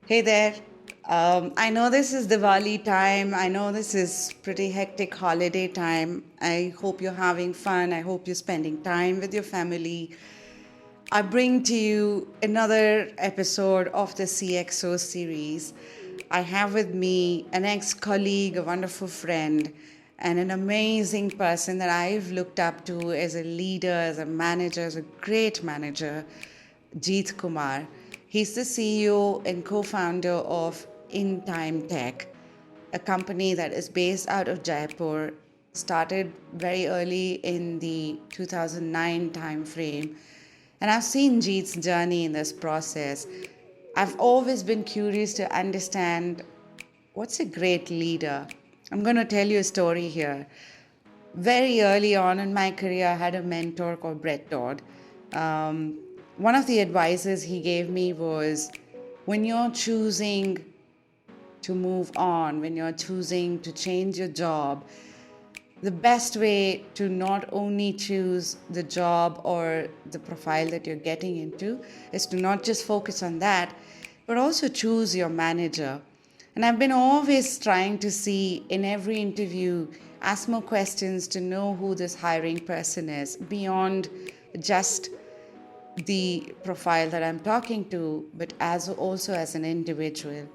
Hey there. I know this is Diwali time. I know this is pretty hectic holiday time. I hope you're having fun. I hope you're spending time with your family. I bring to you another episode of the CXO series. I have with me an ex colleague, a wonderful friend, and an amazing person that I've looked up to as a leader, as a manager, as a great manager, Jeet Kumar. He's the CEO and co founder of In Time Tec, a company that is based out of Jaipur, started very early in the 2009 timeframe. And I've seen Jeet's journey in this process. I've always been curious to understand what's a great leader. I'm going to tell you a story here. Very early on in my career, I had a mentor called Brett Todd. Um, One of the advices he gave me was when you're choosing to move on, when you're choosing to change your job, the best way to not only choose the job or the profile that you're getting into is to not just focus on that, but also choose your manager. And I've been always trying to see in every interview, ask more questions to know who this hiring person is beyond just the profile that I'm talking to, but as also as an individual.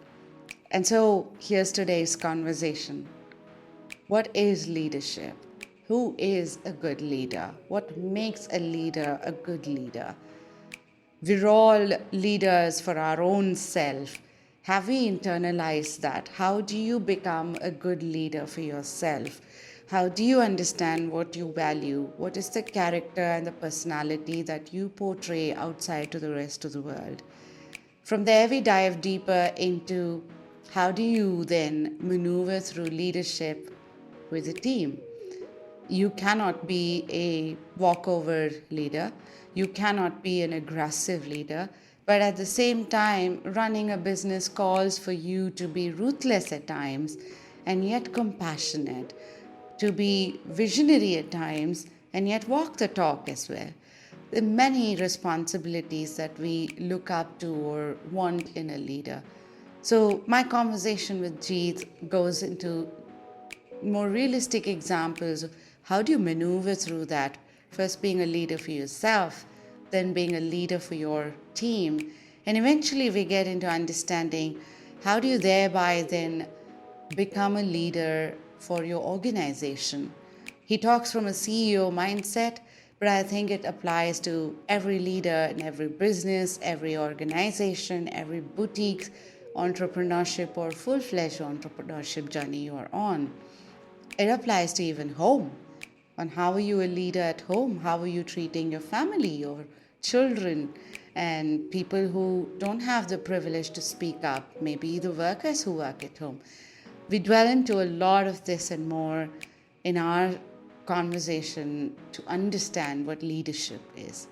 And so here's today's conversation. What is leadership? Who is a good leader? What makes a leader a good leader? We're all leaders for our own self. Have we internalized that? How do you become a good leader for yourself? How do you understand what you value? What is the character and the personality that you portray outside to the rest of the world? From there, we dive deeper into how do you then maneuver through leadership with a team. You cannot be a walkover leader, you cannot be an aggressive leader, but at the same time, running a business calls for you to be ruthless at times and yet compassionate, to be visionary at times and yet walk the talk as well. There are many responsibilities that we look up to or want in a leader. So, my conversation with Jeet goes into more realistic examples of how do you maneuver through that. First, being a leader for yourself, then being a leader for your team. And eventually, we get into understanding how do you thereby then become a leader for your organization. He talks from a CEO mindset, but I think it applies to every leader in every business, every organization, every boutique entrepreneurship or full fledged entrepreneurship journey you are on. It applies to even home. On how are you a leader at home? How are you treating your family, your children, and people who don't have the privilege to speak up, maybe the workers who work at home. We dwell into a lot of this and more in our conversation to understand what leadership is.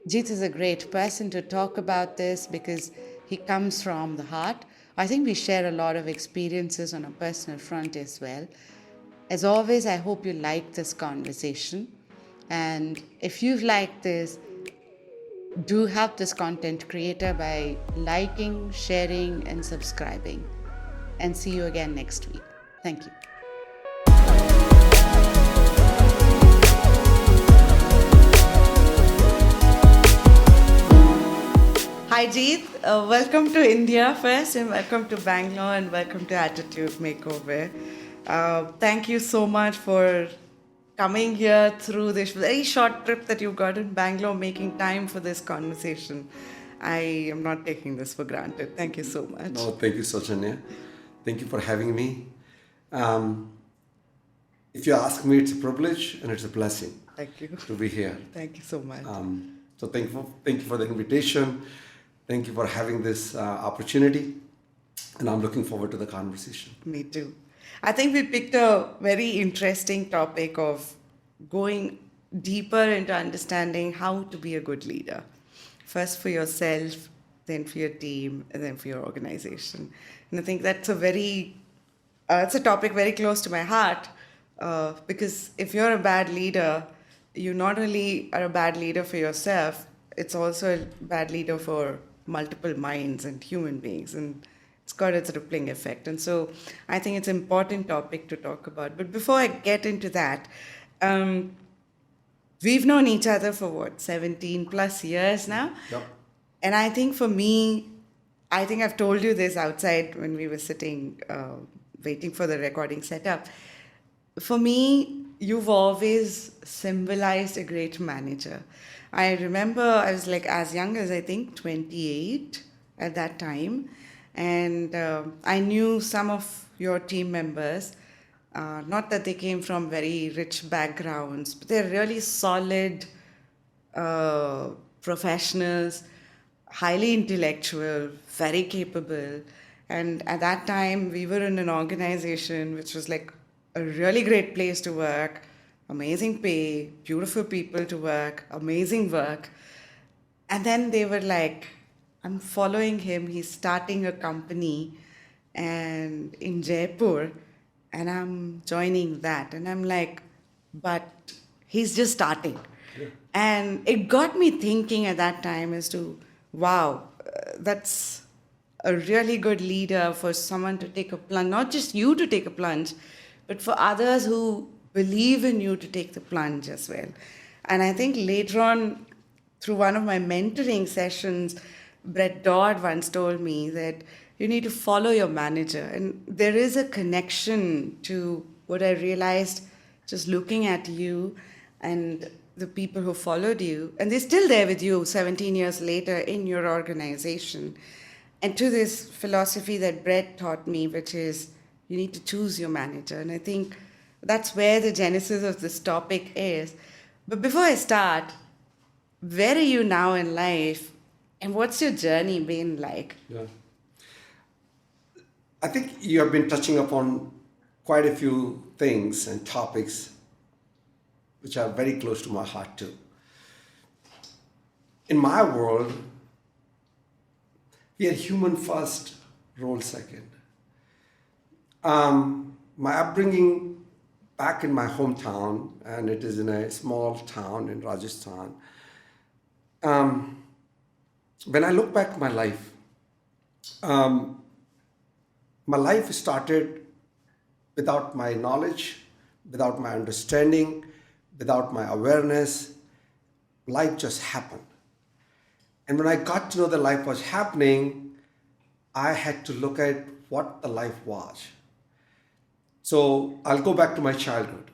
Jeet is a great person to talk about this because he comes from the heart. I think we share a lot of experiences on a personal front as well. As always, I hope you like this conversation. And if you've liked this, do help this content creator by liking, sharing, and subscribing. And see you again next week. Thank you. Hi, Jeet. Welcome to India first, and welcome to Bangalore, and welcome to Attitude Makeover. Thank you so much for coming here through this very short trip that you got in Bangalore, making time for this conversation. I am not taking this for granted. Thank you so much. No, thank you, Sochanya. Thank you for having me. Um, if you ask me, it's a privilege and it's a blessing Thank you. to be here. Thank you so much. So thank you for the invitation. Thank you for having this opportunity, and I'm looking forward to the conversation. Me too. I think we picked a very interesting topic of going deeper into understanding how to be a good leader. First for yourself, then for your team, and then for your organization. And I think that's it's a topic very close to my heart because if you're a bad leader, you not only are a bad leader for yourself, it's also a bad leader for multiple minds and human beings, and it's got its rippling effect. And so I think it's an important topic to talk about. But before I get into that, um, we've known each other for what, 17 plus years now? Yep. And I think for me, I think I've told you this outside when we were sitting, waiting for the recording setup. For me, you've always symbolized a great manager. I remember I was like as young as I think 28 at that time. And I knew some of your team members. Not that they came from very rich backgrounds, but they're really solid professionals, highly intellectual, very capable. And at that time, we were in an organization which was like a really great place to work, amazing pay, beautiful people to work, amazing work. And then they were like, I'm following him. He's starting a company and in Jaipur, and I'm joining that. And I'm like, but he's just starting. Yeah. And it got me thinking at that time as to, wow, that's a really good leader for someone to take a plunge, not just you to take a plunge, but for others who believe in you to take the plunge as well. And I think later on, through one of my mentoring sessions, Brett Dodd once told me that you need to follow your manager. And there is a connection to what I realized just looking at you and the people who followed you. And they're still there with you 17 years later in your organization. And to this philosophy that Brett taught me, which is you need to choose your manager. And I think that's where the genesis of this topic is. But before I start, where are you now in life? And what's your journey been like? Yeah. I think you have been touching upon quite a few things and topics which are very close to my heart too. In my world, we are human first, role second. My upbringing back in my hometown, and it is in a small town in Rajasthan. When I look back at my life started without my knowledge, without my understanding, without my awareness. Life just happened. And when I got to know that life was happening, I had to look at what the life was. So I'll go back to my childhood.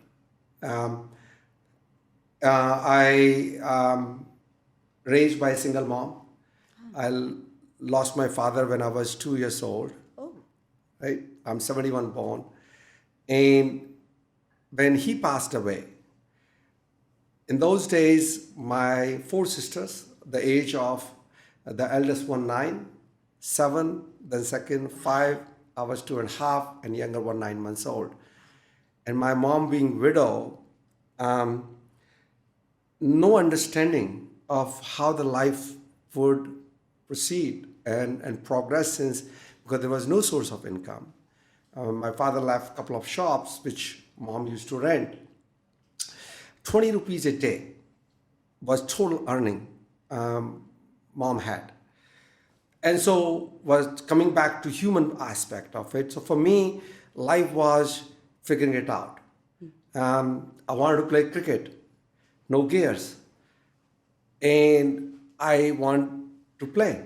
I raised by a single mom. I lost my father when I was 2 years old. Oh. Right? I'm 71 born. And when he passed away, in those days, my 4 sisters, the age of the eldest one 9, 7, then second 5, I was 2.5, and younger one 9 months old. And my mom being widow, no understanding of how the life would proceed and progress since, because there was no source of income. My father left a couple of shops which mom used to rent. 20 rupees a day was total earning mom had. And so was coming back to human aspect of it. So for me, life was figuring it out. I wanted to play cricket, no gears. And I want to play.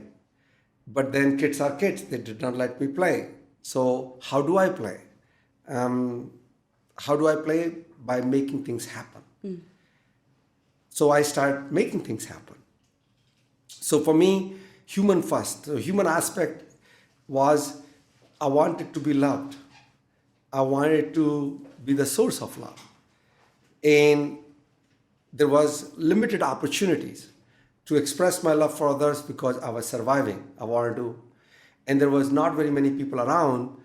But then kids are kids, they did not let me play. So how do I play? How do I play? By making things happen. So I start making things happen. So for me, human first. The human aspect was I wanted to be loved. I wanted to be the source of love. And there was limited opportunities to express my love for others because I was surviving. I wanted to, and there was not very many people around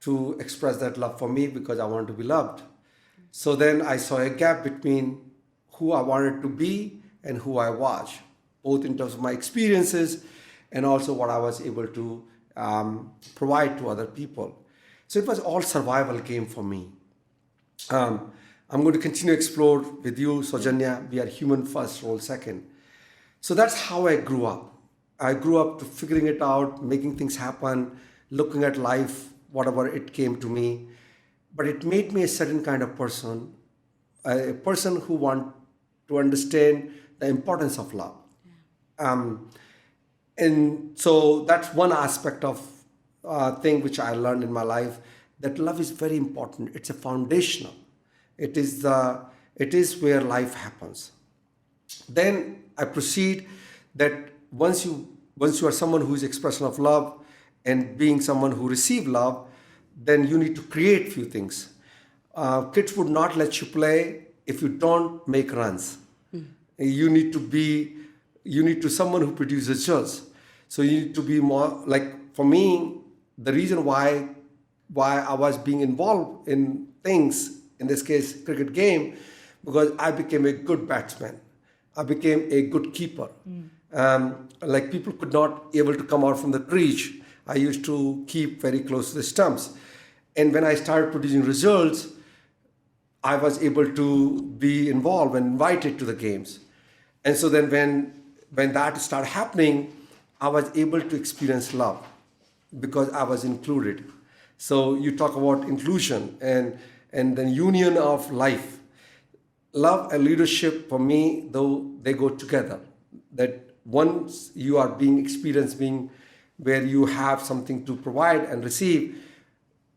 to express that love for me because I wanted to be loved. So then I saw a gap between who I wanted to be and who I was, both in terms of my experiences and also what I was able to provide to other people. So it was all survival game for me. I'm going to continue to explore with you, Sojanya. We are human first, role second. So that's how I grew up. I grew up to figuring it out, making things happen, looking at life, whatever it came to me. But it made me a certain kind of person, a person who want to understand the importance of love. Um, and so that's one aspect of thing which I learned in my life, that love is very important. It's a foundational. It is where life happens. Then I proceed that once you are someone who is expression of love and being someone who receive love, then you need to create few things. Kids would not let you play if you don't make runs. You need to be someone who produces results. So you need to be more like, for me, the reason why I was being involved in things, in this case cricket game, because I became a good batsman. I became a good keeper. Like people could not able to come out from the crease. I used to keep very close to the stumps. And when I started producing results, I was able to be involved and invited to the games. And so then when that started happening, I was able to experience love because I was included. So you talk about inclusion and the union of life. Love and leadership, for me, though, they go together. That once you are being experienced, being where you have something to provide and receive,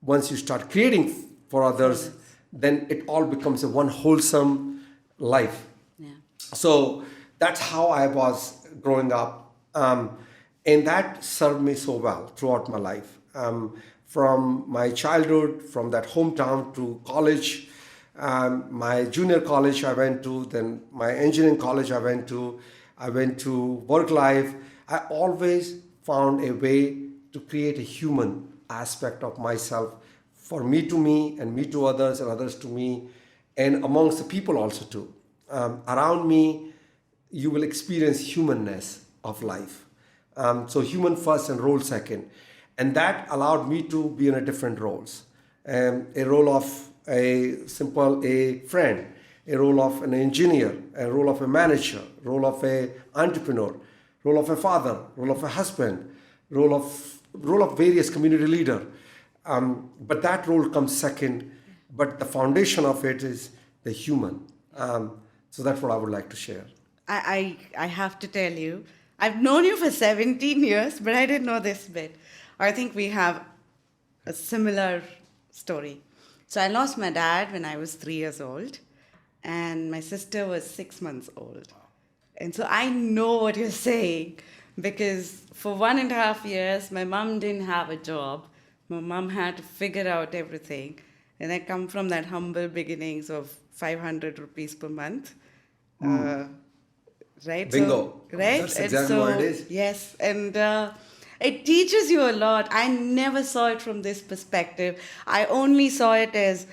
once you start creating for others, then it all becomes a one wholesome life. Yeah. So that's how I was growing up. And that served me so well throughout my life. From my childhood, from that hometown to college, my junior college I went to, then my engineering college I went to work life. I always found a way to create a human aspect of myself, for me to me and me to others and others to me, and amongst the people also too. Around me, you will experience humanness of life. So human first and role second. And that allowed me to be in a different roles. A role of a friend, a role of an engineer, a role of a manager, role of a entrepreneur, role of a father, role of a husband, role of various community leader. But that role comes second. But the foundation of it is the human. So that's what I would like to share. I have to tell you, I've known you for 17 years, but I didn't know this bit. I think we have a similar story. So I lost my dad when I was 3 years old, and my sister was 6 months old. And so I know what you're saying, because for 1.5 years, my mom didn't have a job. My mom had to figure out everything. And I come from that humble beginnings of 500 rupees per month. Right? Bingo. So, right? That's And exactly so, what it is. yes. And it teaches you a lot. I never saw it from this perspective. I only saw it as,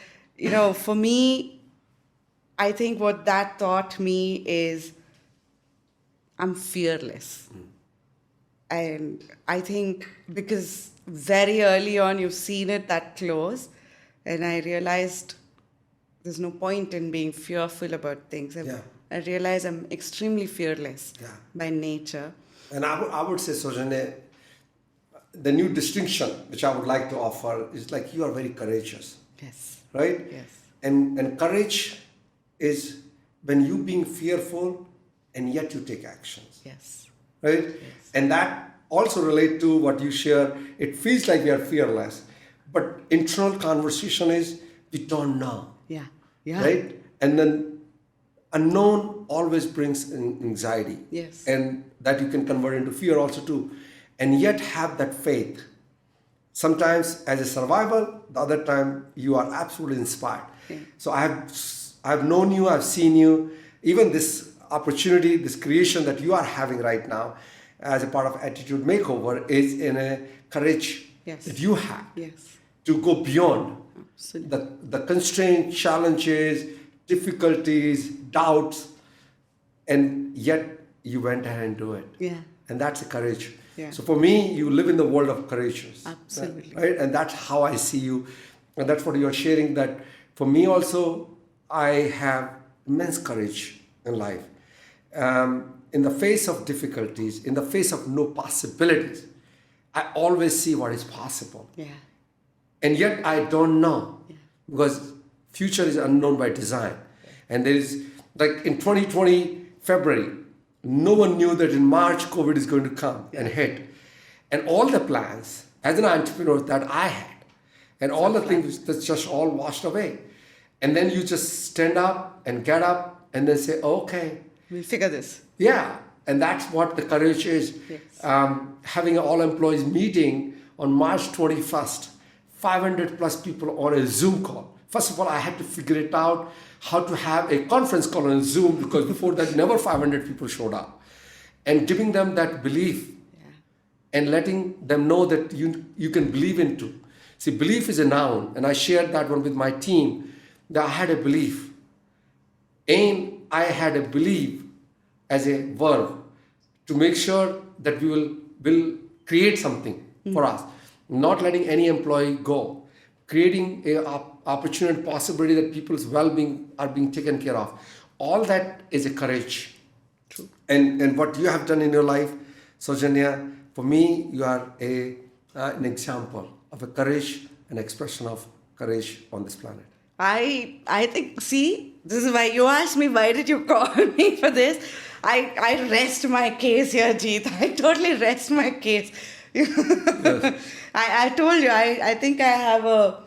for me, I think what that taught me is I'm fearless. And I think because very early on you've seen it that close, and I realized there's no point in being fearful about things. Yeah. I realize I'm extremely fearless by nature. And I would say, Sojane, the new distinction which I would like to offer is like you are very courageous. Yes. Right? Yes. And courage is when you being fearful and yet you take actions. Yes. Right? Yes. And that also relate to what you share. It feels like we are fearless, but internal conversation is we don't know. Yeah. Yeah. Right? And then unknown always brings anxiety. Yes. And that you can convert into fear also too. And yet have that faith. Sometimes as a survival, the other time you are absolutely inspired. Yeah. So I've known you, I've seen you, even this opportunity, this creation that you are having right now as a part of Attitude Makeover is in a courage that you have to go beyond the constraints, challenges, difficulties, doubts, and yet you went ahead and do it. Yeah. And that's a courage. Yeah. So for me, you live in the world of courageous. Absolutely. Right? And that's how I see you. And that's what you're sharing, that for me also, I have immense courage in life. in the face of difficulties, in the face of no possibilities, I always see what is possible. Yeah. And yet I don't know because future is unknown by design. And there is, like in 2020, February, no one knew that in March, COVID is going to come and hit. And all the plans as an entrepreneur that I had, and all the things that's just all washed away. And then you just stand up and get up and then say, okay. We'll figure this. Yeah. And that's what the courage is. Yes. Having an all employees meeting on March 21st, 500 plus people on a Zoom call. First of all, I had to figure it out how to have a conference call on Zoom because before that, never 500 people showed up. And giving them that belief and letting them know that you can believe into. See, belief is a noun, and I shared that one with my team, that I had a belief. And I had a belief as a verb to make sure that we will create something for us, not letting any employee go, creating a opportunity and possibility that people's well-being are being taken care of. All that is a courage. True. And what you have done in your life, Saujanya, for me, you are an example of a courage, an expression of courage on this planet. I think, see, this is why you asked me, why did you call me for this? I rest my case here, Jeet. I totally rest my case. Yes. I told you, I think I have a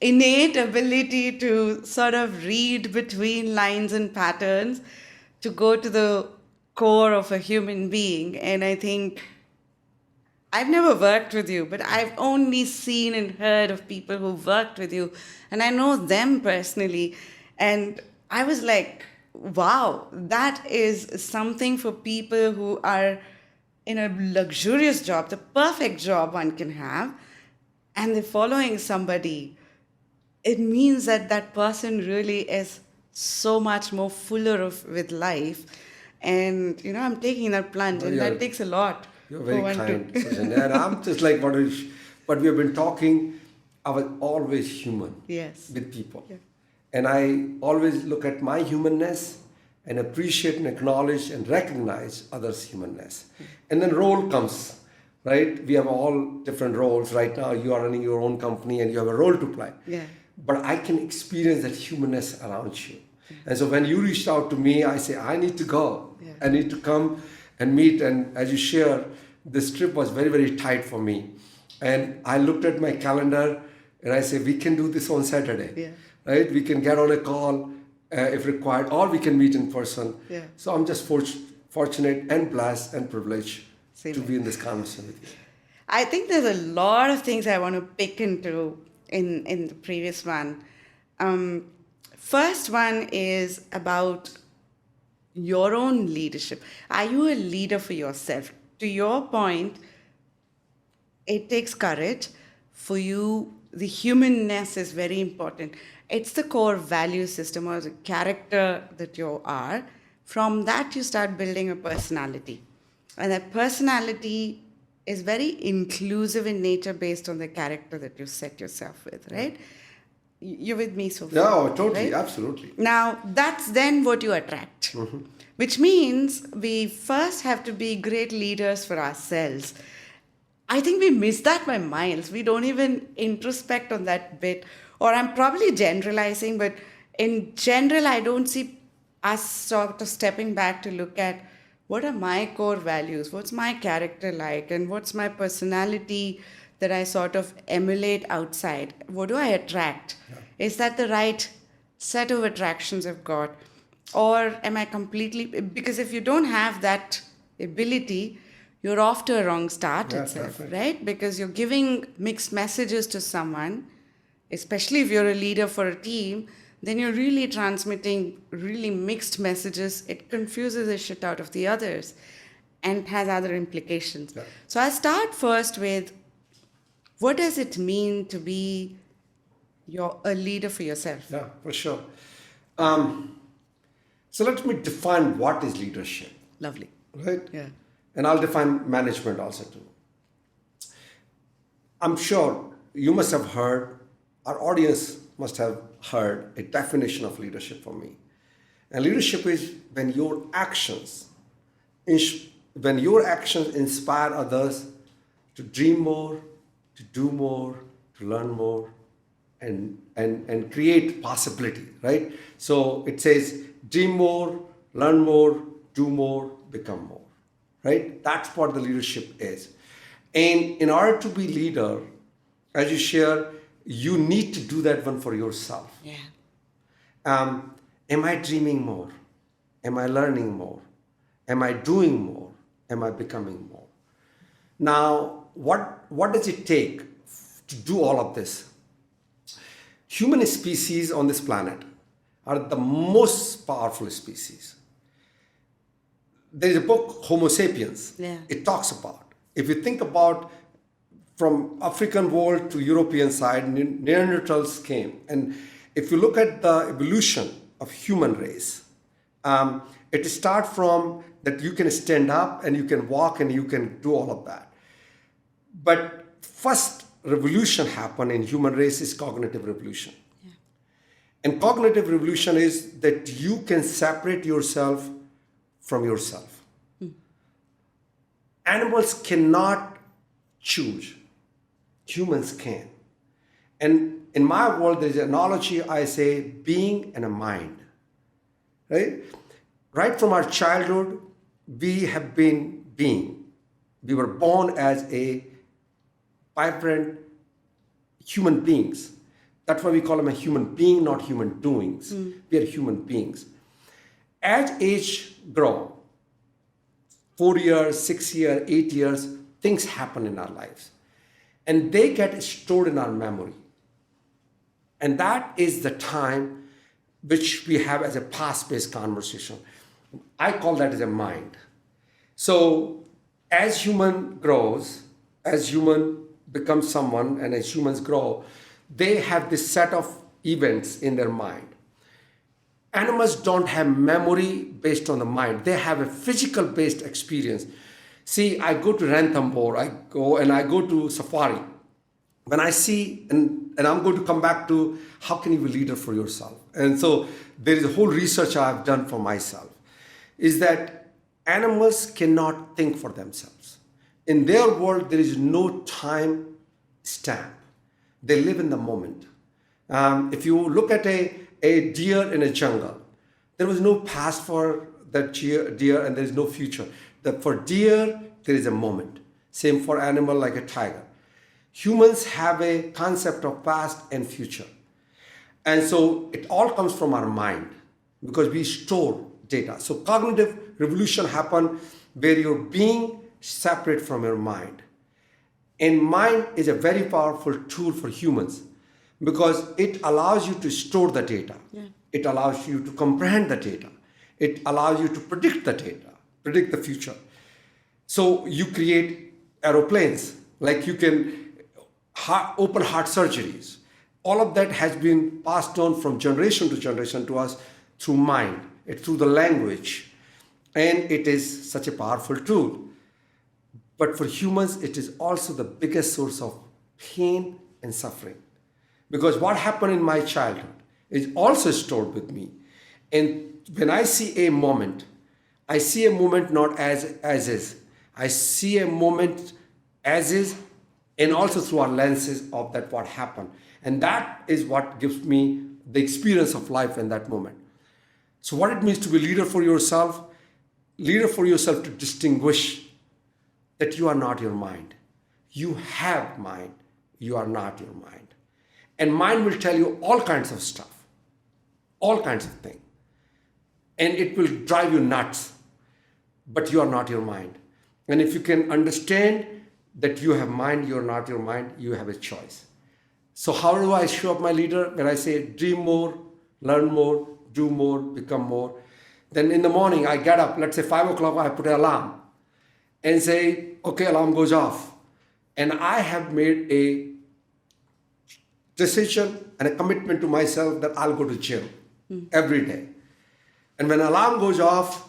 innate ability to sort of read between lines and patterns to go to the core of a human being. And I think I've never worked with you, but I've only seen and heard of people who've worked with you, and I know them personally. And I was like, wow, that is something for people who are in a luxurious job, the perfect job one can have, and they're following somebody. It means that that person really is so much more fuller with life. And, I'm taking that plunge, and that takes a lot. You're very kind, Saujanya. And I'm just like what we have been talking, I was always human with people. Yeah. And I always look at my humanness and appreciate and acknowledge and recognize others' humanness. And then role comes, right? We have all different roles. Right now, you are running your own company and you have a role to play. Yeah. But I can experience that humanness around you. And so when you reached out to me, I say, I need to go. Yeah. I need to come and meet. And as you share, this trip was very, very tight for me. And I looked at my calendar and I said, we can do this on Saturday. Yeah. Right? We can get on a call if required, or we can meet in person. Yeah. So I'm just fortunate and blessed and privileged Same to way. be in this conversation with you. I think there's a lot of things I want to pick into in the previous one. First one is about your own leadership. Are you a leader for yourself? To your point, it takes courage. For you, the humanness is very important. It's the core value system or the character that you are. From that, you start building a personality. And that personality is very inclusive in nature based on the character that you set yourself with, right? You're with me so far? No, totally, right? absolutely. Now, that's then what you attract, which means we first have to be great leaders for ourselves. I think we miss that by miles. We don't even introspect on that bit. Or I'm probably generalizing, but in general, I don't see us sort of stepping back to look at what are my core values, what's my character like, and what's my personality that I sort of emulate outside. What do I attract? Yeah. Is that the right set of attractions I've got? Or am I completely... Because if you don't have that ability, you're off to a wrong start itself, definitely. Right? Because you're giving mixed messages to someone, especially if you're a leader for a team, then you're really transmitting really mixed messages. It confuses the shit out of the others and has other implications. Yeah. So I start first with, what does it mean to be a leader for yourself? Yeah, for sure. So let me define what is leadership. Lovely. Right? Yeah. And I'll define management also too. I'm sure you must have heard, our audience must have heard a definition of leadership for me. And leadership is when your actions when your actions inspire others to dream more, to do more, to learn more, and create possibility, right? So it says, dream more, learn more, do more, become more, right? That's what the leadership is. And in order to be leader, as you share, you need to do that one for yourself. Yeah. Am I dreaming more? Am I learning more? Am I doing more? Am I becoming more? Now, what does it take to do all of this? Human species on this planet are the most powerful species. There is a book, Homo sapiens. Yeah. It talks about, if you think about from African world to European side, Neanderthals came. And if you look at the evolution of human race, it starts from that you can stand up and you can walk and you can do all of that. But first revolution happened in human race is cognitive revolution. Yeah. And cognitive revolution is that you can separate yourself from yourself. Animals cannot choose. Humans can. And in my world, there's an analogy I say, being and a mind. Right? Right from our childhood, we have been being. We were born as a vibrant human beings. That's why we call them a human being, not human doings. We are human beings. As age grow, 4 years, 6 years, 8 years, things happen in our lives. And they get stored in our memory. And that is the time which we have as a past-based conversation. I call that as a mind. So as human grows, as human becomes someone, and as humans grow, they have this set of events in their mind. Animals don't have memory based on the mind. They have a physical based experience. See, I go to Ranthambore, I go to safari. When I see, and I'm going to come back to how can you be a leader for yourself. And so there is a whole research I've done for myself, is that animals cannot think for themselves. In their world, there is no time stamp. They live in the moment. If you look at a deer in a jungle, there was no past for that deer and there is no future. For deer, there is a moment. Same for animal like a tiger. Humans have a concept of past and future. And so it all comes from our mind because we store data. So cognitive revolution happened where you're being separate from your mind. And mind is a very powerful tool for humans because it allows you to store the data. Yeah. It allows you to comprehend the data. It allows you to predict the data, predict the future. So you create aeroplanes, like you can open heart surgeries. All of that has been passed on from generation to generation to us through mind, through the language. And it is such a powerful tool. But for humans, it is also the biggest source of pain and suffering. Because what happened in my childhood is also stored with me. And when I see a moment, I see a moment not as is. I see a moment as is, and also through our lenses of that what happened. And that is what gives me the experience of life in that moment. So what it means to be leader for yourself to distinguish that you are not your mind. You have mind. You are not your mind. And mind will tell you all kinds of stuff, all kinds of things. And it will drive you nuts, but you are not your mind. And if you can understand that you have mind, you are not your mind, you have a choice. So how do I show up my leader? When I say dream more, learn more, do more, become more. Then in the morning I get up, let's say 5 o'clock, I put an alarm and say, okay, alarm goes off. And I have made a decision and a commitment to myself that I'll go to gym every day. And when alarm goes off,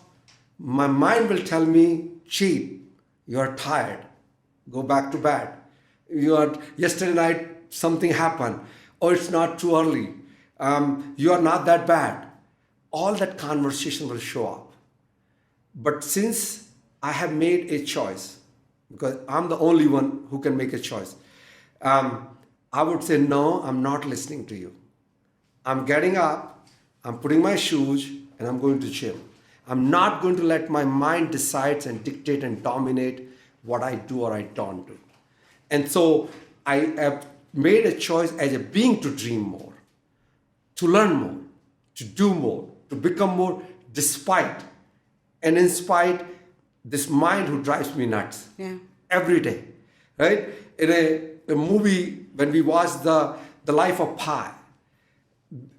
my mind will tell me, Jeet, you are tired. Go back to bed. Yesterday night, something happened. Oh, it's not too early. You are not that bad. All that conversation will show up. But since I have made a choice, because I'm the only one who can make a choice. I would say, no, I'm not listening to you. I'm getting up, I'm putting my shoes, and I'm going to gym. I'm not going to let my mind decide and dictate and dominate what I do or I don't do. And so I have made a choice as a being to dream more, to learn more, to do more, to become more, despite and in spite this mind who drives me nuts every day, right? In a movie, when we watched the Life of Pi,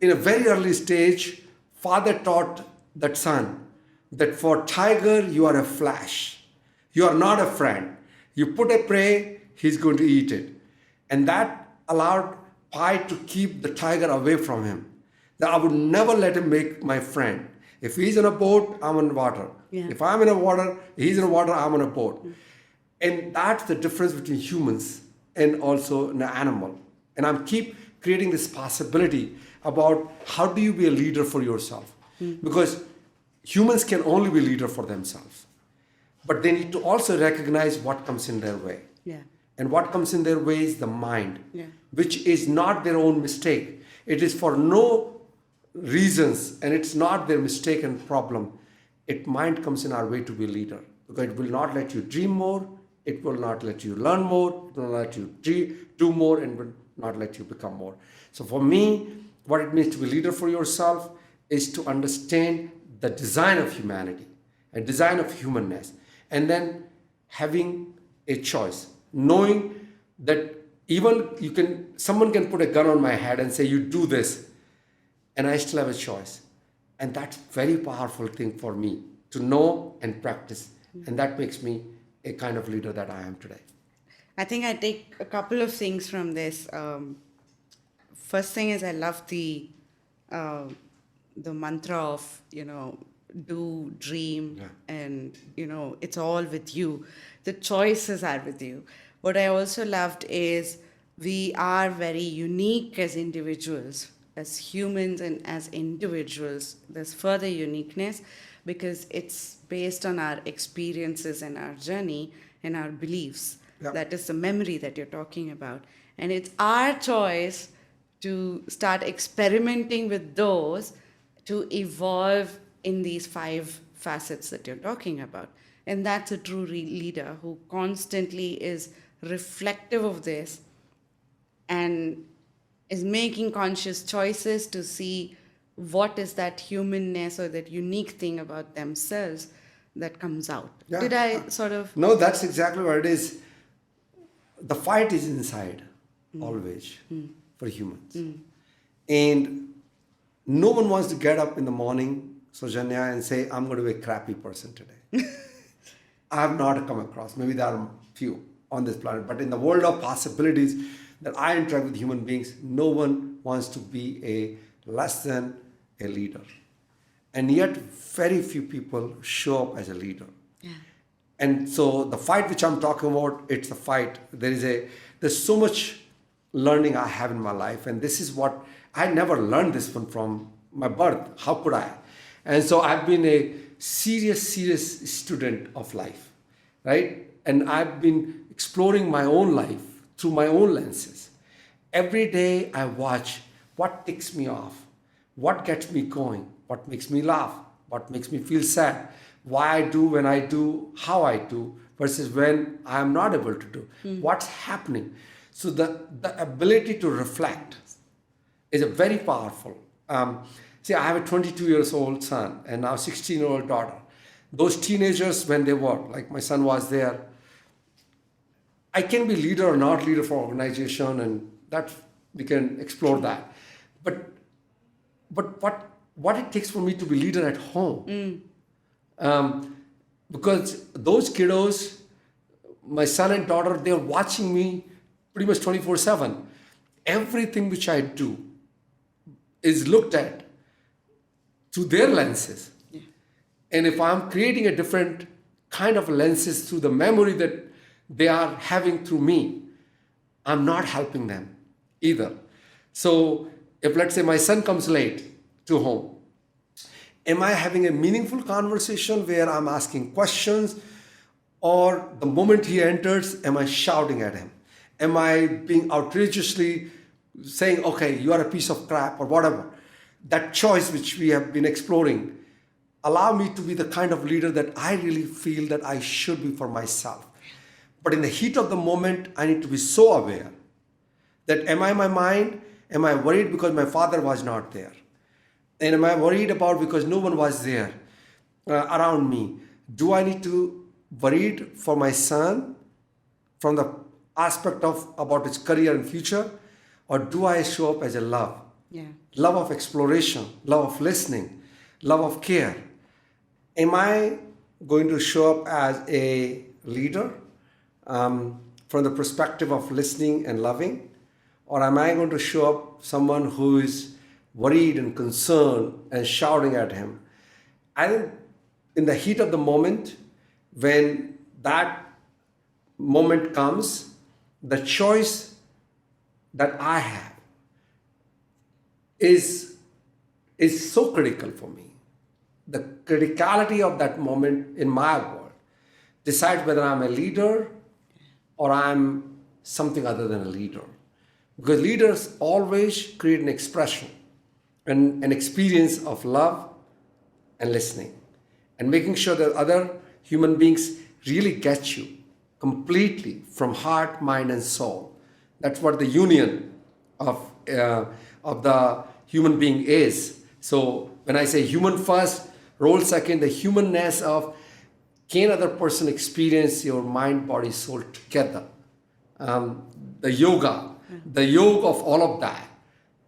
in a very early stage, father taught that son that for tiger you are a flash, you are not a friend. You put a prey, he's going to eat it, and that allowed Pi to keep the tiger away from him. That I would never let him make my friend. If he's in a boat, I'm in water. If I'm in a water, he's in water, I'm on a boat. And that's the difference between humans and also an animal. And I'm keep creating this possibility about how do you be a leader for yourself? Because humans can only be leader for themselves. But they need to also recognize what comes in their way. And what comes in their way is the mind, which is not their own mistake. It is for no reasons, and it's not their mistake and problem. Mind comes in our way to be a leader, because it will not let you dream more, it will not let you learn more, it will not let you do more, and will not let you become more. So for me, what it means to be a leader for yourself is to understand the design of humanity and design of humanness, and then having a choice, knowing that even someone can put a gun on my head and say, you do this, and I still have a choice. And that's very powerful thing for me to know and practice. And that makes me a kind of leader that I am today. I think I take a couple of things from this. First thing is I love the mantra of, do, dream, and, it's all with you. The choices are with you. What I also loved is we are very unique as individuals, as humans and as individuals. There's further uniqueness because it's based on our experiences and our journey and our beliefs. That is the memory that you're talking about. And it's our choice to start experimenting with those to evolve in these 5 facets that you're talking about. And that's a true leader who constantly is reflective of this and is making conscious choices to see what is that humanness or that unique thing about themselves that comes out. Did I sort of... No, that's exactly what it is. The fight is inside, always, for humans. And no one wants to get up in the morning, Sojanya, and say, I'm going to be a crappy person today. I have not come across. Maybe there are few on this planet. But in the world of possibilities that I interact with human beings, no one wants to be a less than a leader. And yet, very few people show up as a leader. And so the fight which I'm talking about, it's a fight. There's so much learning I have in my life. And this is what, I never learned this one from my birth. How could I? And so I've been a serious student of life, right? And I've been exploring my own life through my own lenses. Every day I watch what ticks me off, what gets me going, what makes me laugh, what makes me feel sad, why I do when I do, how I do, versus when I am not able to do, what's happening. So the ability to reflect is a very powerful. See, I have a 22-year-old son and now 16-year-old daughter. Those teenagers, when they were, like my son was there, I can be leader or not leader for organization, and that we can explore that. But what it takes for me to be leader at home? Because those kiddos, my son and daughter, they're watching me pretty much 24/7. Everything which I do is looked at through their lenses. And if I'm creating a different kind of lenses through the memory that they are having through me, I'm not helping them either. So if, let's say, my son comes late to home, am I having a meaningful conversation where I'm asking questions Or the moment he enters, am I shouting at him? Am I being outrageously saying, okay, you are a piece of crap or whatever? That choice which we have been exploring allow me to be the kind of leader that I really feel that I should be for myself. But in the heat of the moment, I need to be so aware that am I my mind? Am I worried because my father was not there? And am I worried about because no one was there around me? Do I need to worried for my son from the aspect of about his career and future? Or do I show up as a love? Yeah. Love of exploration, love of listening, love of care. Am I going to show up as a leader from the perspective of listening and loving? Or am I going to show up someone who is worried and concerned and shouting at him? I think in the heat of the moment, when that moment comes, the choice that I have is so critical for me. The criticality of that moment in my world decides whether I'm a leader or I'm something other than a leader. Because leaders always create an expression and an experience of love and listening and making sure that other human beings really get you completely from heart, mind, and soul. That's what the union of the human being is. So when I say human first, role second, the humanness of can other person experience your mind, body, soul together? The yoga, the yoga of all of that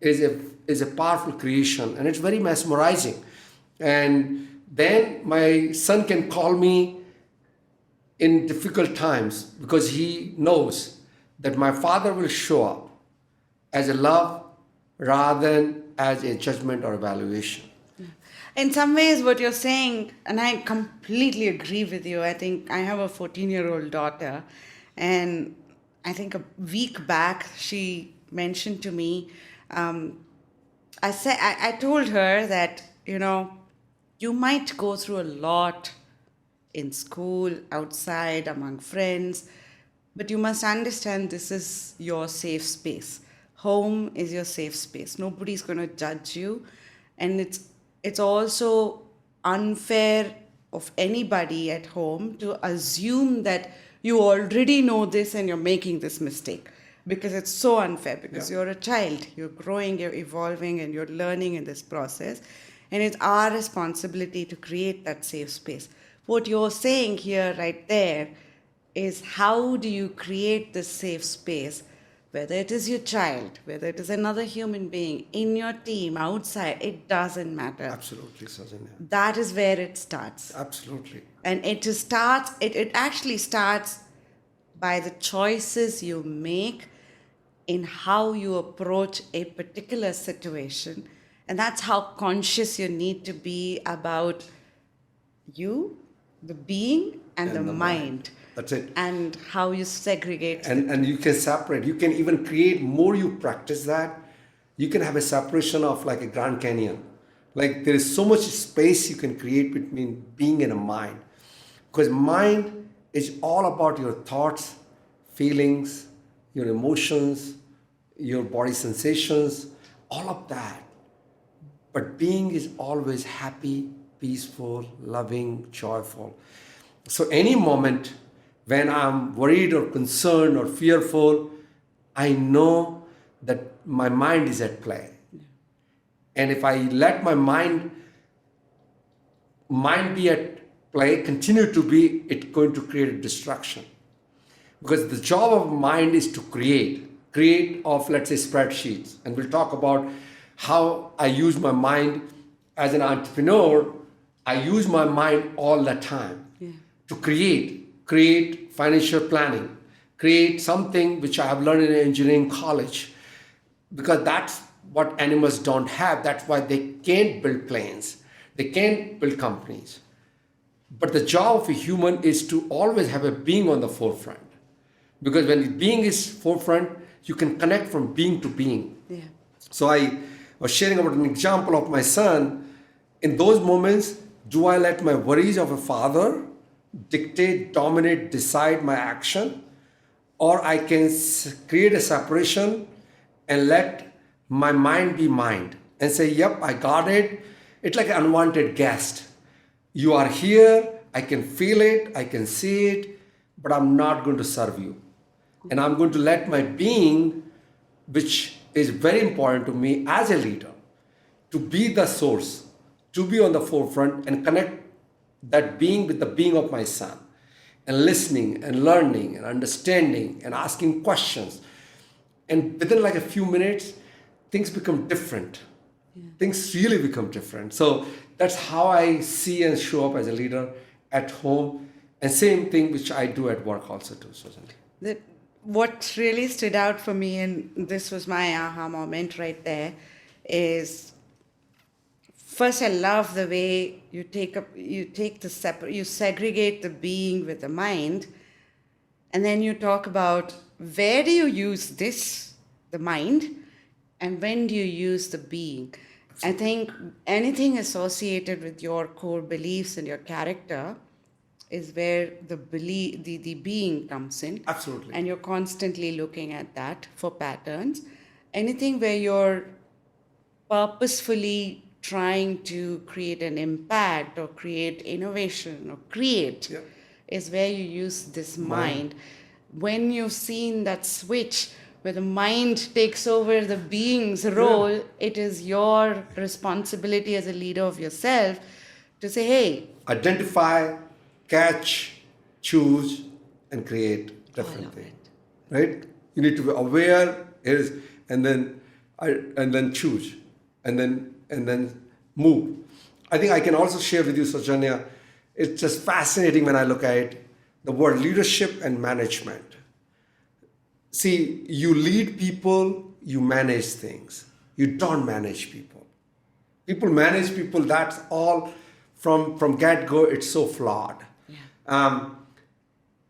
is a powerful creation, and it's very mesmerizing. And then my son can call me in difficult times because he knows that my father will show up as a love rather than as a judgment or evaluation. In some ways, what you're saying, and I completely agree with you. I think I have a 14-year-old daughter, and I think a week back she mentioned to me, I told her that, you might go through a lot in school, outside, among friends, but you must understand this is your safe space. Home is your safe space. Nobody's going to judge you, and it's also unfair of anybody at home to assume that you already know this and you're making this mistake, because it's so unfair, because you're a child, you're growing, you're evolving, and you're learning in this process, and it's our responsibility to create that safe space. What you're saying here right there is, how do you create this safe space, whether it is your child, whether it is another human being, in your team, outside, it doesn't matter. Absolutely, Sajanya. That is where it starts. Absolutely. And it actually starts by the choices you make in how you approach a particular situation. And that's how conscious you need to be about you, the being, and the mind. That's it. And how you segregate. And you can separate. You can even create, more you practice that, you can have a separation of like a Grand Canyon. Like there is so much space you can create between being and a mind. Because mind is all about your thoughts, feelings, your emotions, your body sensations, all of that. But being is always happy, peaceful, loving, joyful. So any moment when I'm worried or concerned or fearful, I know that my mind is at play. And if I let my mind be at play, continue to be, it's going to create a distraction. Because the job of mind is to create of, let's say, spreadsheets. And we'll talk about how I use my mind as an entrepreneur. I use my mind all the time to create financial planning, create something which I have learned in engineering college, because that's what animals don't have. That's why they can't build planes. They can't build companies. But the job of a human is to always have a being on the forefront. Because when being is forefront, you can connect from being to being. Yeah. So I was sharing about an example of my son. In those moments, do I let my worries of a father dictate, dominate, decide my action, or I can create a separation and let my mind be mind and say, yep, I got it. It's like an unwanted guest. You are here, I can feel it, I can see it, but I'm not going to serve you. And I'm going to let my being, which is very important to me as a leader, to be the source, to be on the forefront and connect that being with the being of my son, and listening and learning and understanding and asking questions. And within like a few minutes, things become different. Things really become different. So that's how I see and show up as a leader at home. And same thing which I do at work also too, Susan. What really stood out for me, and this was my aha moment right there, is first I love the way you segregate the being with the mind, and then you talk about where do you use the mind, and when do you use the being. I think anything associated with your core beliefs and your character is where the being comes in. Absolutely. And you're constantly looking at that for patterns. Anything where you're purposefully trying to create an impact or create innovation or create is where you use this mind. When you've seen that switch where the mind takes over the being's role, it is your responsibility as a leader of yourself to say, hey, identify, catch, choose, and create different things. Right? You need to be aware, and then choose, and then move. I think I can also share with you, Sajanya, it's just fascinating when I look at the word leadership and management. See, you lead people, you manage things. You don't manage people. People manage people, that's all from get-go, it's so flawed.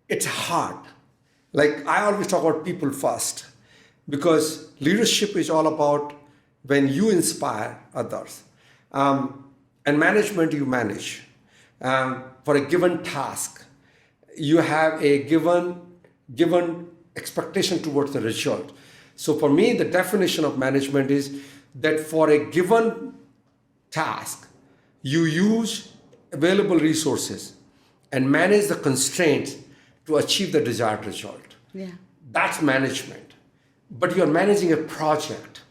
It's hard. Like I always talk about people first, because leadership is all about when you inspire others. And management, you manage. For a given task, you have a given expectation towards the result. So for me, the definition of management is that for a given task, you use available resources and manage the constraints to achieve the desired result. Yeah. That's management. But you're managing a project,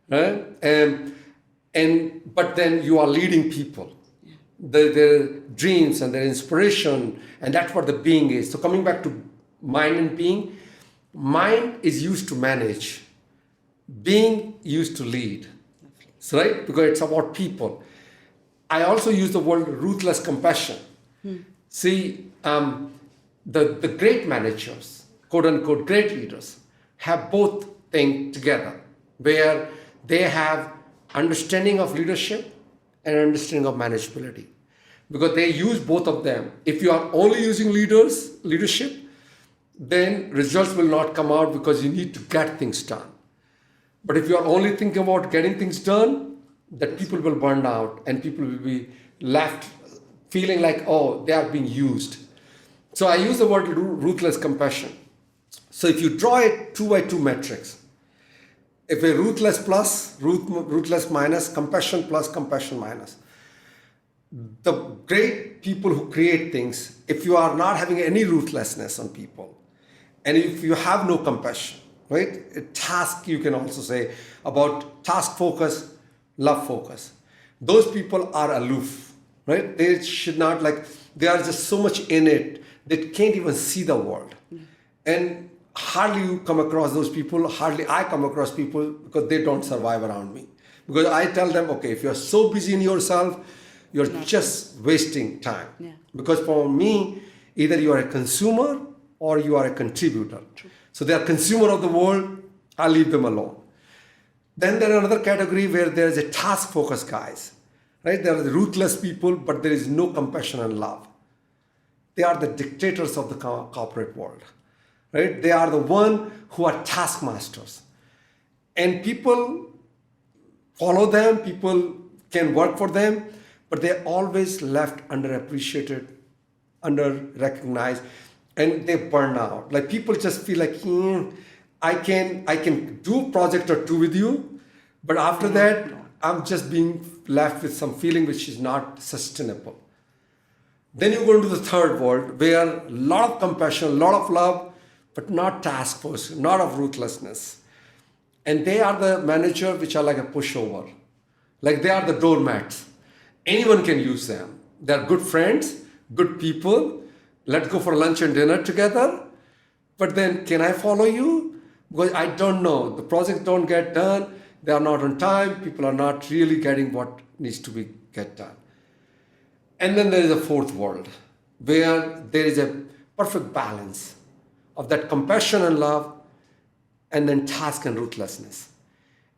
right? But then you are leading people, their dreams and their inspiration, and that's what the being is. So coming back to mind and being, mind is used to manage, being used to lead. So, right? Because it's about people. I also use the word ruthless compassion. See, the great managers, quote unquote great leaders, have both things together, where they have understanding of leadership and understanding of manageability, because they use both of them. If you are only using leadership, then results will not come out because you need to get things done. But if you are only thinking about getting things done, that people will burn out and people will be left feeling like, oh, they are being used. So I use the word ruthless compassion. So if you draw a 2x2 matrix, if a ruthless plus, ruthless minus, compassion plus, compassion minus, the great people who create things, if you are not having any ruthlessness on people, and if you have no compassion, right? A task, you can also say about task focus, love focus. Those people are aloof, right? They should not they are just so much in it, they can't even see the world. And hardly you come across those people, hardly I come across people, because they don't survive around me. Because I tell them, okay, if you're so busy in yourself, you're just wasting time. Yeah. Because for me, either you are a consumer or you are a contributor. True. So they are consumer of the world, I leave them alone. Then there are another category where there is a task-focused guys, right? There are the ruthless people, but there is no compassion and love. They are the dictators of the corporate world, right? They are the one who are taskmasters. And people follow them, people can work for them, but they're always left underappreciated under recognized, and they burn out. Like people just feel like, I can do a project or two with you, but after that, I'm just being left with some feeling which is not sustainable. Then you go into the third world where a lot of compassion, a lot of love, but not task force, not of ruthlessness. And they are the manager which are like a pushover. Like they are the doormats. Anyone can use them. They're good friends, good people. Let's go for lunch and dinner together. But then can I follow you? Because I don't know. The projects don't get done. They are not on time. People are not really getting what needs to be get done. And then there is a fourth world where there is a perfect balance of that compassion and love, and then task and ruthlessness.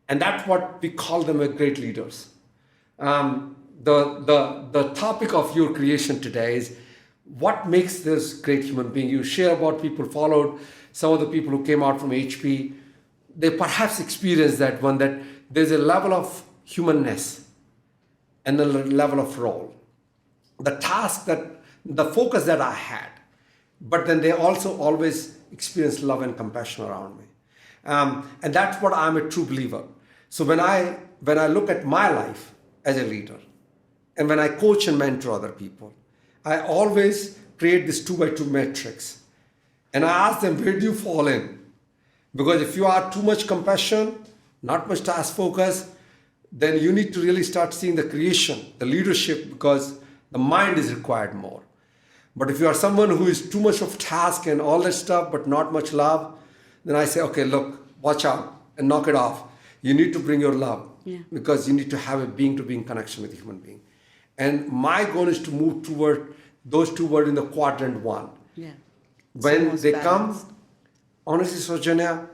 And that's what we call them as great leaders. The topic of your creation today is what makes this great human being. You share about people followed, some of the people who came out from HP, they perhaps experienced that one, that there's a level of humanness and a level of role. The task that, the focus that I had, but then they also always experienced love and compassion around me. And that's what I'm a true believer. So when I look at my life as a leader, and when I coach and mentor other people, I always create this 2x2 matrix. And I ask them, where do you fall in? Because if you are too much compassion, not much task focus, then you need to really start seeing the creation, the leadership, because the mind is required more. But if you are someone who is too much of task and all that stuff, but not much love, then I say, okay, look, watch out and knock it off. You need to bring your love, because you need to have a being-to-being connection with a human being. And my goal is to move toward those two words in the quadrant one. Yeah. When they balanced. come, honestly, Sojanya,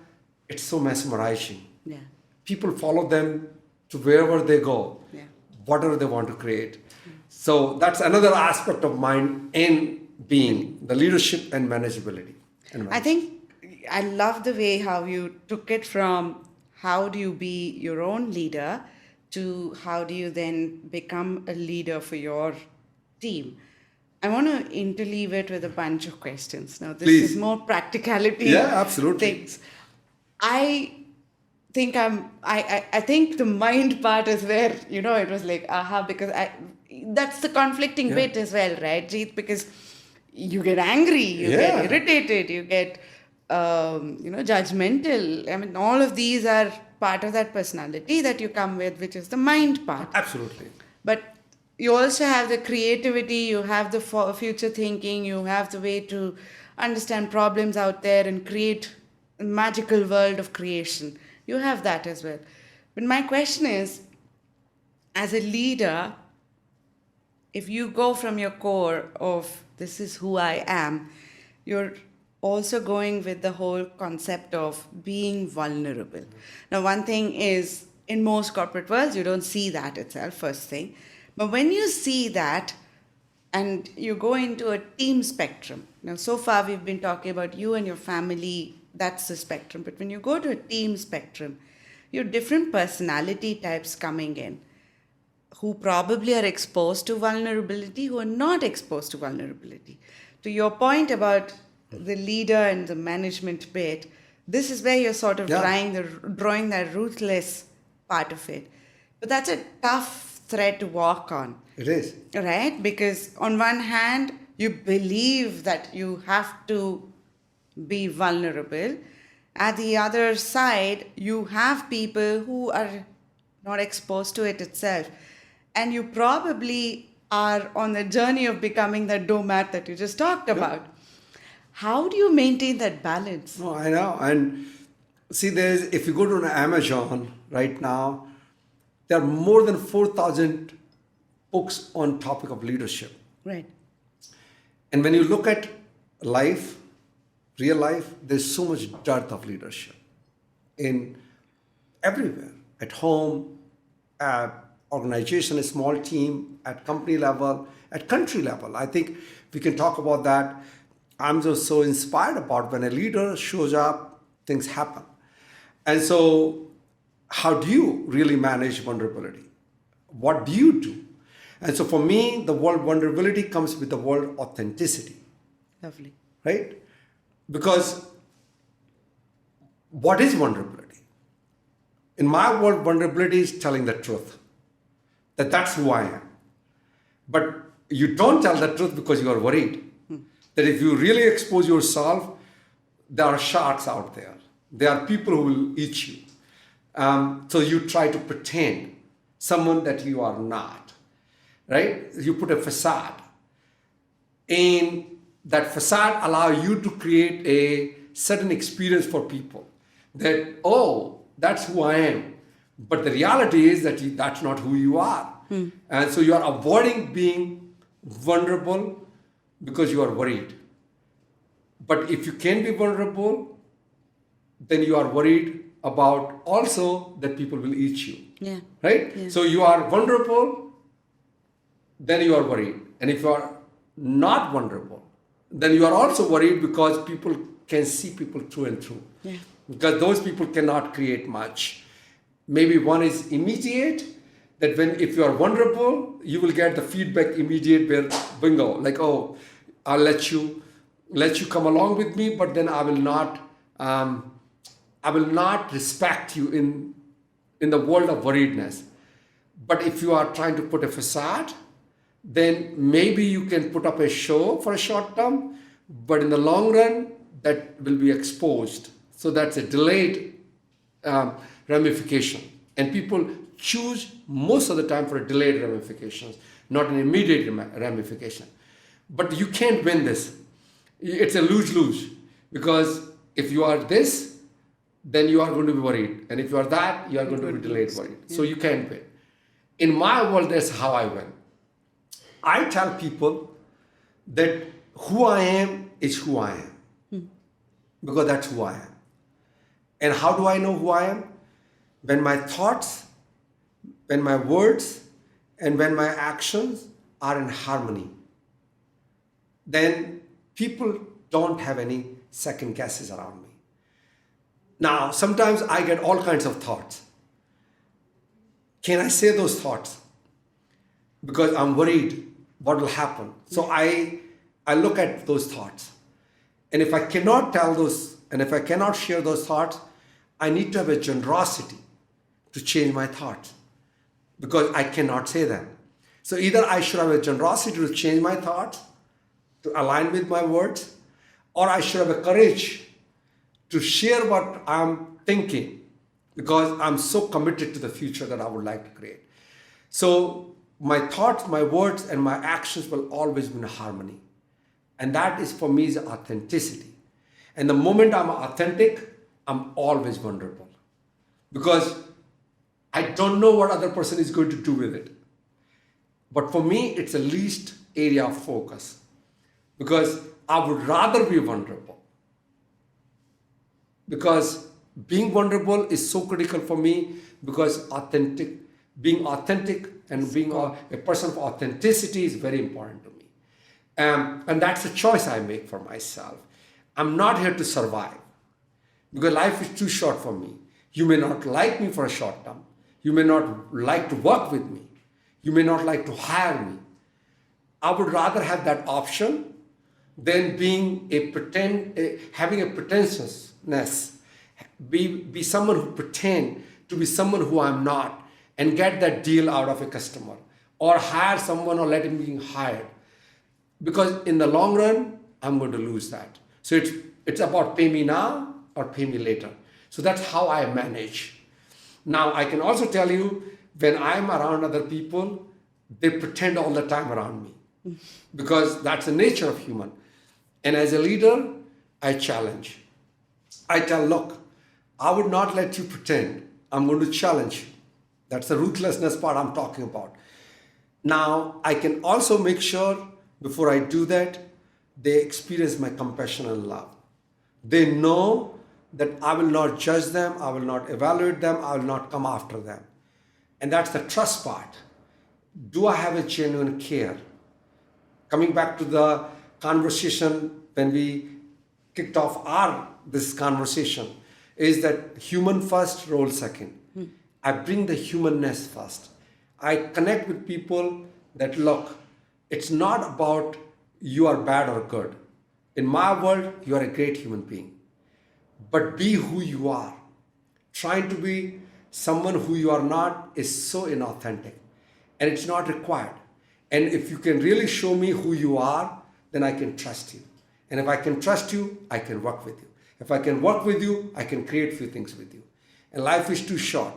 it's so mesmerizing. Yeah. People follow them to wherever they go, Yeah. whatever they want to create. So that's another aspect of mind in being, the leadership and manageability. I think I love the way how you took it from how do you be your own leader to how do you then become a leader for your team. I want to interleave it with a bunch of questions. Now, this Please. is more practicality. Yeah, absolutely. Things. I think I think the mind part is where, it was like, because that's the conflicting bit as well, right, Jeet? Because you get angry, you get irritated, you get, judgmental. I mean, all of these are part of that personality that you come with, which is the mind part. Absolutely. But you also have the creativity, you have the future thinking, you have the way to understand problems out there and create a magical world of creation. You have that as well. But my question is, as a leader, if you go from your core of this is who I am, you're also going with the whole concept of being vulnerable. Now, one thing is, in most corporate worlds, you don't see that itself, first thing. But when you see that and you go into a team spectrum, now so far we've been talking about you and your family, that's the spectrum. But when you go to a team spectrum, you have different personality types coming in who probably are exposed to vulnerability, who are not exposed to vulnerability. To your point about the leader and the management bit, this is where you're sort of drawing that ruthless part of it. But that's a tough thread to walk on. It is. Right? Because on one hand, you believe that you have to be vulnerable. At the other side, you have people who are not exposed to it itself. And you probably are on the journey of becoming that doormat that you just talked about. How do you maintain that balance? Oh, I know. And see, if you go to Amazon right now, there are more than 4,000 books on topic of leadership. Right. And when you look at life, real life, there's so much dearth of leadership in everywhere, at home, at organization, a small team, at company level, at country level. I think we can talk about that. I'm just so inspired about when a leader shows up, things happen. And so how do you really manage vulnerability? What do you do? And so for me, the word vulnerability comes with the word authenticity, Lovely. right? Because what is vulnerability? In my world, vulnerability is telling the truth, that that's who I am. But you don't tell the truth because you are worried that if you really expose yourself, there are sharks out there. There are people who will eat you. So you try to pretend someone that you are not, right? You put a facade. And that facade allow you to create a certain experience for people that, oh, that's who I am. But the reality is that that's not who you are. And so you are avoiding being vulnerable because you are worried. But if you can be vulnerable, then you are worried about also that people will eat you. Yeah. Right? Yeah. So you are vulnerable, then you are worried. And if you are not vulnerable, then you are also worried because people can see people through and through. Yeah. Because those people cannot create much. Maybe one is immediate, that when if you are vulnerable, you will get the feedback immediate where bingo, like, oh, I'll let you come along with me, but then I will not respect you in the world of worriedness. But if you are trying to put a facade, then maybe you can put up a show for a short term, but in the long run, that will be exposed. So that's a delayed ramification. And people choose most of the time for a delayed ramifications, not an immediate ramification. But you can't win this. It's a lose-lose, because if you are this, then you are going to be worried. And if you are that, you are going to be delayed worried. Yeah. So you can't win. In my world, that's how I win. I tell people that who I am is who I am. Because that's who I am. And how do I know who I am? When my thoughts, when my words, and when my actions are in harmony, then people don't have any second guesses around me. Now, sometimes I get all kinds of thoughts. Can I say those thoughts? Because I'm worried what will happen. So I look at those thoughts. And if I cannot tell those, and if I cannot share those thoughts, I need to have a generosity to change my thoughts, because I cannot say them. So either I should have a generosity to change my thoughts, to align with my words, or I should have a courage to share what I'm thinking, because I'm so committed to the future that I would like to create. So my thoughts, my words, and my actions will always be in harmony. And that is, for me, is authenticity. And the moment I'm authentic, I'm always vulnerable, because I don't know what other person is going to do with it. But for me, it's the least area of focus, because I would rather be vulnerable. Because being vulnerable is so critical for me, because being authentic and being a person of authenticity is very important to me. And that's a choice I make for myself. I'm not here to survive, because life is too short for me. You may not like me for a short term. You may not like to work with me. You may not like to hire me. I would rather have that option than being having a pretentiousness, be someone who pretend to be someone who I'm not, and get that deal out of a customer, or hire someone or let him be hired. Because in the long run, I'm going to lose that. So it's about pay me now or pay me later. So that's how I manage. Now, I can also tell you, when I'm around other people, they pretend all the time around me, because that's the nature of human. And as a leader, I challenge. I tell, look, I would not let you pretend. I'm going to challenge you. That's the ruthlessness part I'm talking about. Now, I can also make sure before I do that, they experience my compassion and love. They know that I will not judge them, I will not evaluate them, I will not come after them. And that's the trust part. Do I have a genuine care? Coming back to the conversation when we kicked off this conversation, is that human first, role second. I bring the humanness first. I connect with people that look, it's not about you are bad or good. In my world, you are a great human being. But be who you are. Trying to be someone who you are not is so inauthentic, and it's not required. And if you can really show me who you are, then I can trust you. And if I can trust you, I can work with you. If I can work with you, I can create few things with you. And life is too short.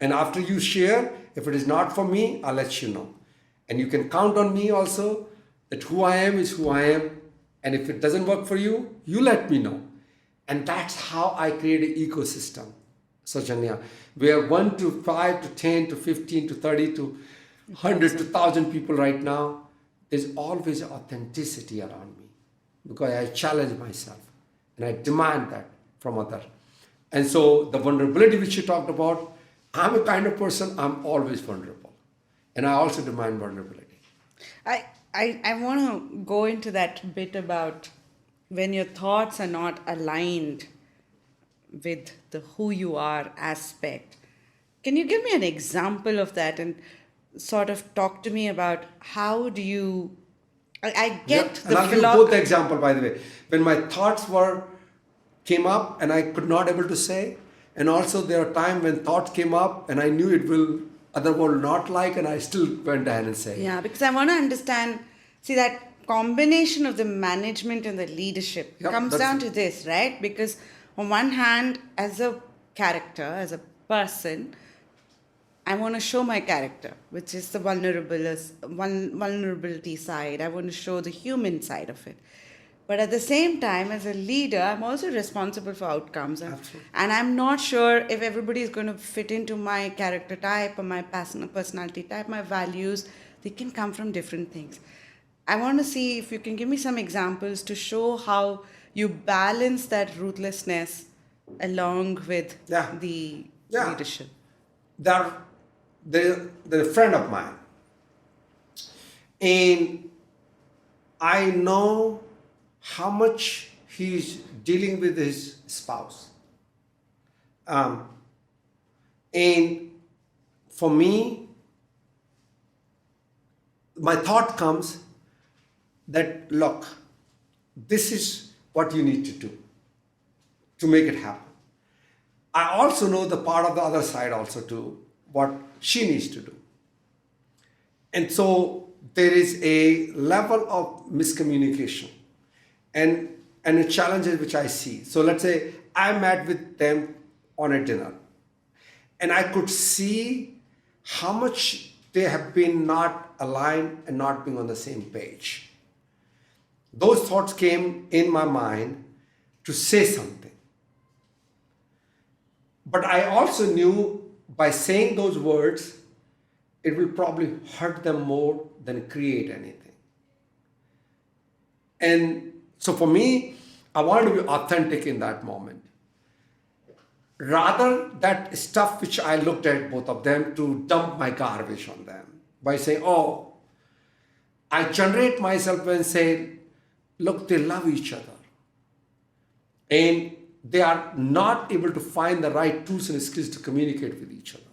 And after you share, if it is not for me, I'll let you know. And you can count on me also that who I am is who I am. And if it doesn't work for you, you let me know. And that's how I create an ecosystem, Sajanya, where 1 to 5 to 10 to 15 to 30 to 100 to 1,000 people right now, there's always authenticity around me because I challenge myself and I demand that from others. And so the vulnerability which you talked about, I'm a kind of person, I'm always vulnerable. And I also demand vulnerability. I want to go into that bit about when your thoughts are not aligned with the who you are aspect. Can you give me an example of that and sort of talk to me about how do you? I get And the I'll give both the example, by the way. When my thoughts came up and I could not able to say, and also there are times when thoughts came up and I knew it will other will not like, and I still went ahead and say. Yeah, because I want to understand. See, that combination of the management and the leadership Yep, comes down to this, right? Because on one hand, as a character, as a person, I want to show my character, which is the vulnerability side. I want to show the human side of it. But at the same time, as a leader, I'm also responsible for outcomes. Absolutely. And I'm not sure if everybody is going to fit into my character type or my personality type, my values. They can come from different things. I want to see if you can give me some examples to show how you balance that ruthlessness along with the leadership. They're a friend of mine. And I know how much he's dealing with his spouse. And for me, my thought comes that, look, this is what you need to do to make it happen. I also know the part of the other side also too, what she needs to do. And so there is a level of miscommunication and the challenges which I see. So let's say I met with them on a dinner and I could see how much they have been not aligned and not being on the same page. Those thoughts came in my mind to say something. But I also knew by saying those words, it will probably hurt them more than create anything. And so for me, I wanted to be authentic in that moment. Rather that stuff which I looked at both of them to dump my garbage on them by saying, oh, I generate myself and say, look, they love each other. And they are not able to find the right tools and skills to communicate with each other.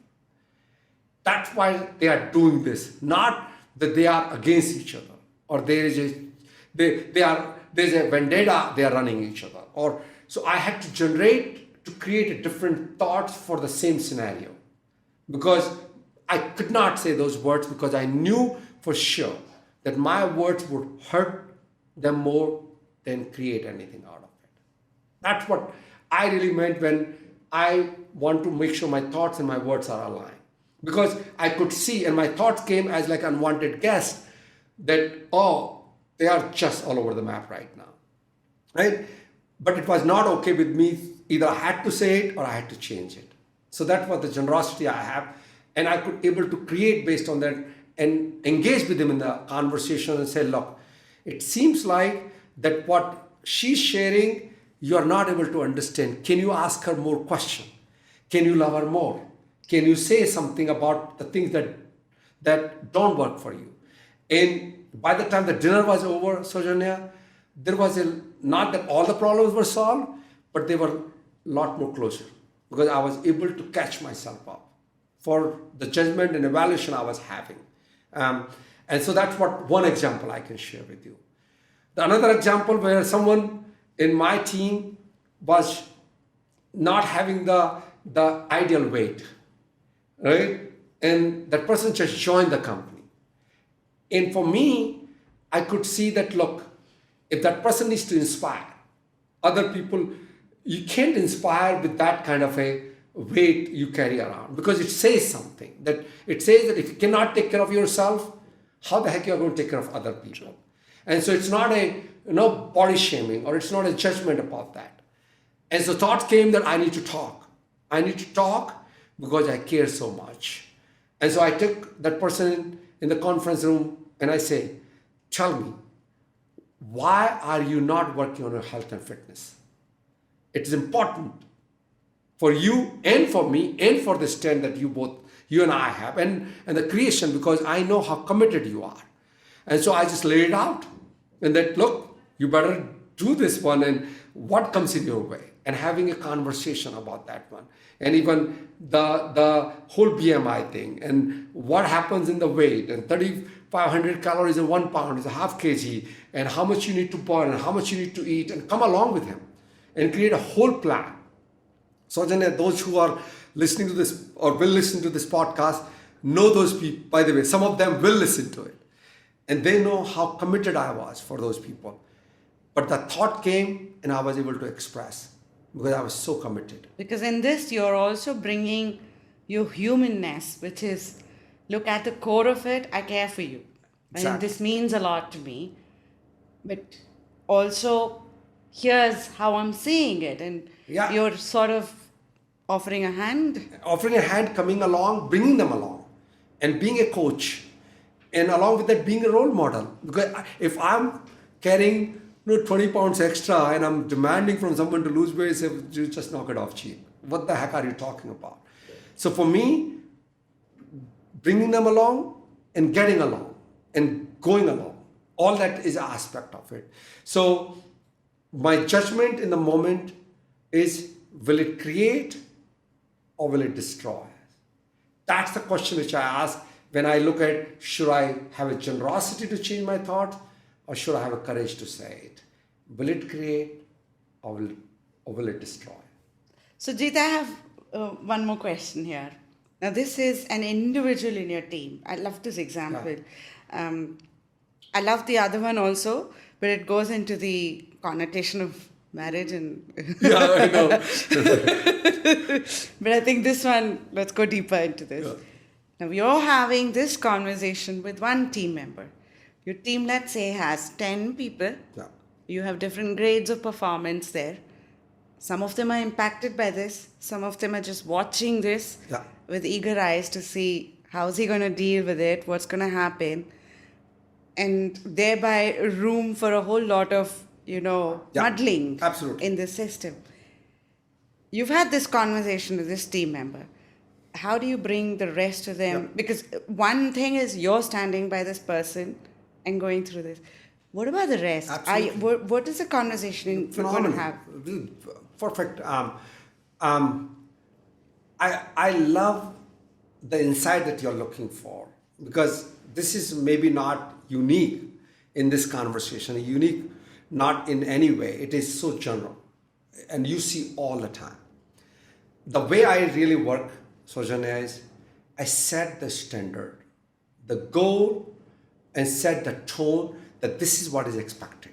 That's why they are doing this. Not that they are against each other or there's a vendetta they are running each other. Or so I had to create a different thoughts for the same scenario. Because I could not say those words because I knew for sure that my words would hurt them more than create anything out of it. That's what I really meant when I want to make sure my thoughts and my words are aligned. Because I could see, and my thoughts came as like unwanted guests, that, oh, they are just all over the map right now. Right? But it was not okay with me. Either I had to say it or I had to change it. So that was the generosity I have. And I could able to create based on that and engage with them in the conversation and say, look, it seems like that what she's sharing, you are not able to understand. Can you ask her more questions? Can you love her more? Can you say something about the things that don't work for you? And by the time the dinner was over, Sojanya, there was not that all the problems were solved, but they were a lot more closer because I was able to catch myself up for the judgment and evaluation I was having. And so that's what one example I can share with you. The another example where someone in my team was not having the ideal weight, right? And that person just joined the company. And for me, I could see that, look, if that person needs to inspire other people, you can't inspire with that kind of a weight you carry around, because it says something. That it says that if you cannot take care of yourself, how the heck you are going to take care of other people? And so it's not a body shaming, or it's not a judgment about that. And so thought came that I need to talk. I need to talk because I care so much. And so I took that person in the conference room and I say, tell me, why are you not working on your health and fitness? It is important for you and for me and for the stand that you and I have, and the creation, because I know how committed you are. And so I just laid it out. And that, look, you better do this one, and what comes in your way, and having a conversation about that one. And even the whole BMI thing, and what happens in the weight, and 3,500 calories in 1 pound is a half kg, and how much you need to burn, and how much you need to eat, and come along with him and create a whole plan. So then those who are listening to this or will listen to this podcast know those people. By the way, some of them will listen to it. And they know how committed I was for those people. But the thought came and I was able to express because I was so committed. Because in this, you're also bringing your humanness, which is, look, at the core of it, I care for you. And Exactly. this means a lot to me. But also, here's how I'm seeing it. And Yeah. you're sort of offering a hand. Offering a hand, coming along, bringing them along, and being a coach. And along with that, being a role model. Because if I'm carrying 20 pounds extra and I'm demanding from someone to lose weight, say, you just knock it off, Jeet. What the heck are you talking about? So for me, bringing them along and getting along and going along, all that is an aspect of it. So my judgment in the moment is, will it create or will it destroy? That's the question which I ask when I look at, should I have a generosity to change my thought, or should I have a courage to say it? Will it create or will it destroy? So, Jeet, I have one more question here. Now, this is an individual in your team. I love this example. Yeah. I love the other one also, but it goes into the connotation of marriage and... Yeah, I know. But I think this one, let's go deeper into this. Yeah. Now, you're having this conversation with one team member. Your team, let's say, has 10 people. Yeah. You have different grades of performance there. Some of them are impacted by this. Some of them are just watching this Yeah. with eager eyes to see how's he going to deal with it, what's going to happen. And thereby room for a whole lot of, Yeah. muddling Absolutely. in the system. You've had this conversation with this team member. How do you bring the rest of them? Yeah. Because one thing is you're standing by this person and going through this. What about the rest? Absolutely. What is the conversation you're going to Phenomenal. have? Perfect. I love the insight that you're looking for, because this is maybe not unique in this conversation, unique not in any way. It is so general, and you see all the time. The way I really work, Sojanya, is I set the standard, the goal, and set the tone that this is what is expected.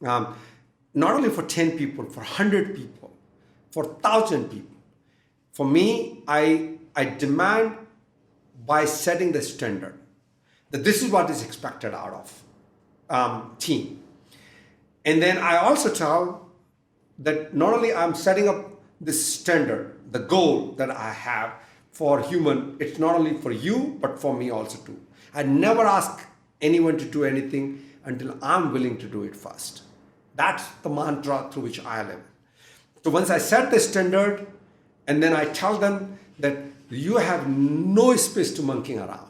Not only for 10 people, for 100 people, for 1,000 people. For me, I demand by setting the standard that this is what is expected out of team. And then I also tell that not only I'm setting up this standard, the goal that I have for human, it's not only for you, but for me also too. I never ask anyone to do anything until I'm willing to do it first. That's the mantra through which I live. So once I set the standard, and then I tell them that you have no space to monkeying around.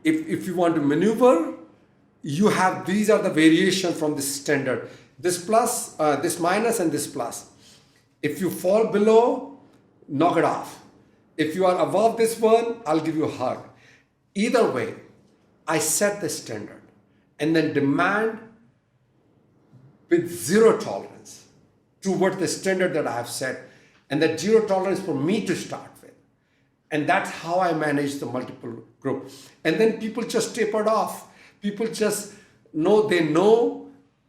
If you want to maneuver, you have, these are the variation from this standard. This plus, this minus, and this plus. If you fall below, knock it off. If you are above this one, I'll give you a hug. Either way, I set the standard and then demand with zero tolerance toward the standard that I have set, and that zero tolerance for me to start with. And that's how I manage the multiple group. And then people just tapered off. People just know, they know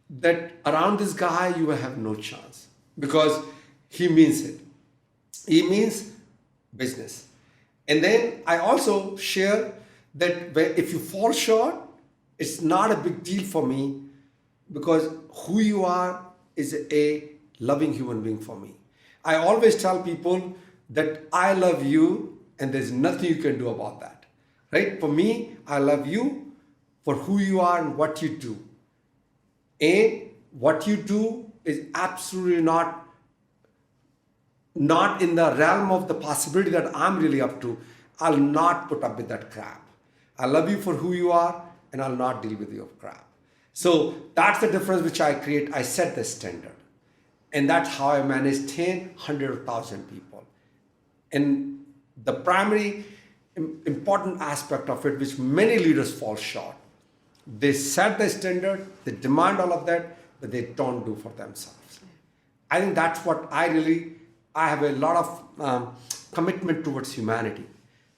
that around this guy you will have no chance because he means it. He means business. And then I also share that if you fall short, it's not a big deal for me because who you are is a loving human being for me. I always tell people that I love you and there's nothing you can do about that. Right? For me, I love you for who you are and what you do. And what you do is absolutely not in the realm of the possibility that I'm really up to. I'll not put up with that crap. I love you for who you are and I'll not deal with your crap. So that's the difference which I create. I set the standard. And that's how I manage 10, 100, 1,000 people. And the primary important aspect of it, which many leaders fall short, they set the standard, they demand all of that, but they don't do for themselves. I think that's what I have a lot of commitment towards humanity.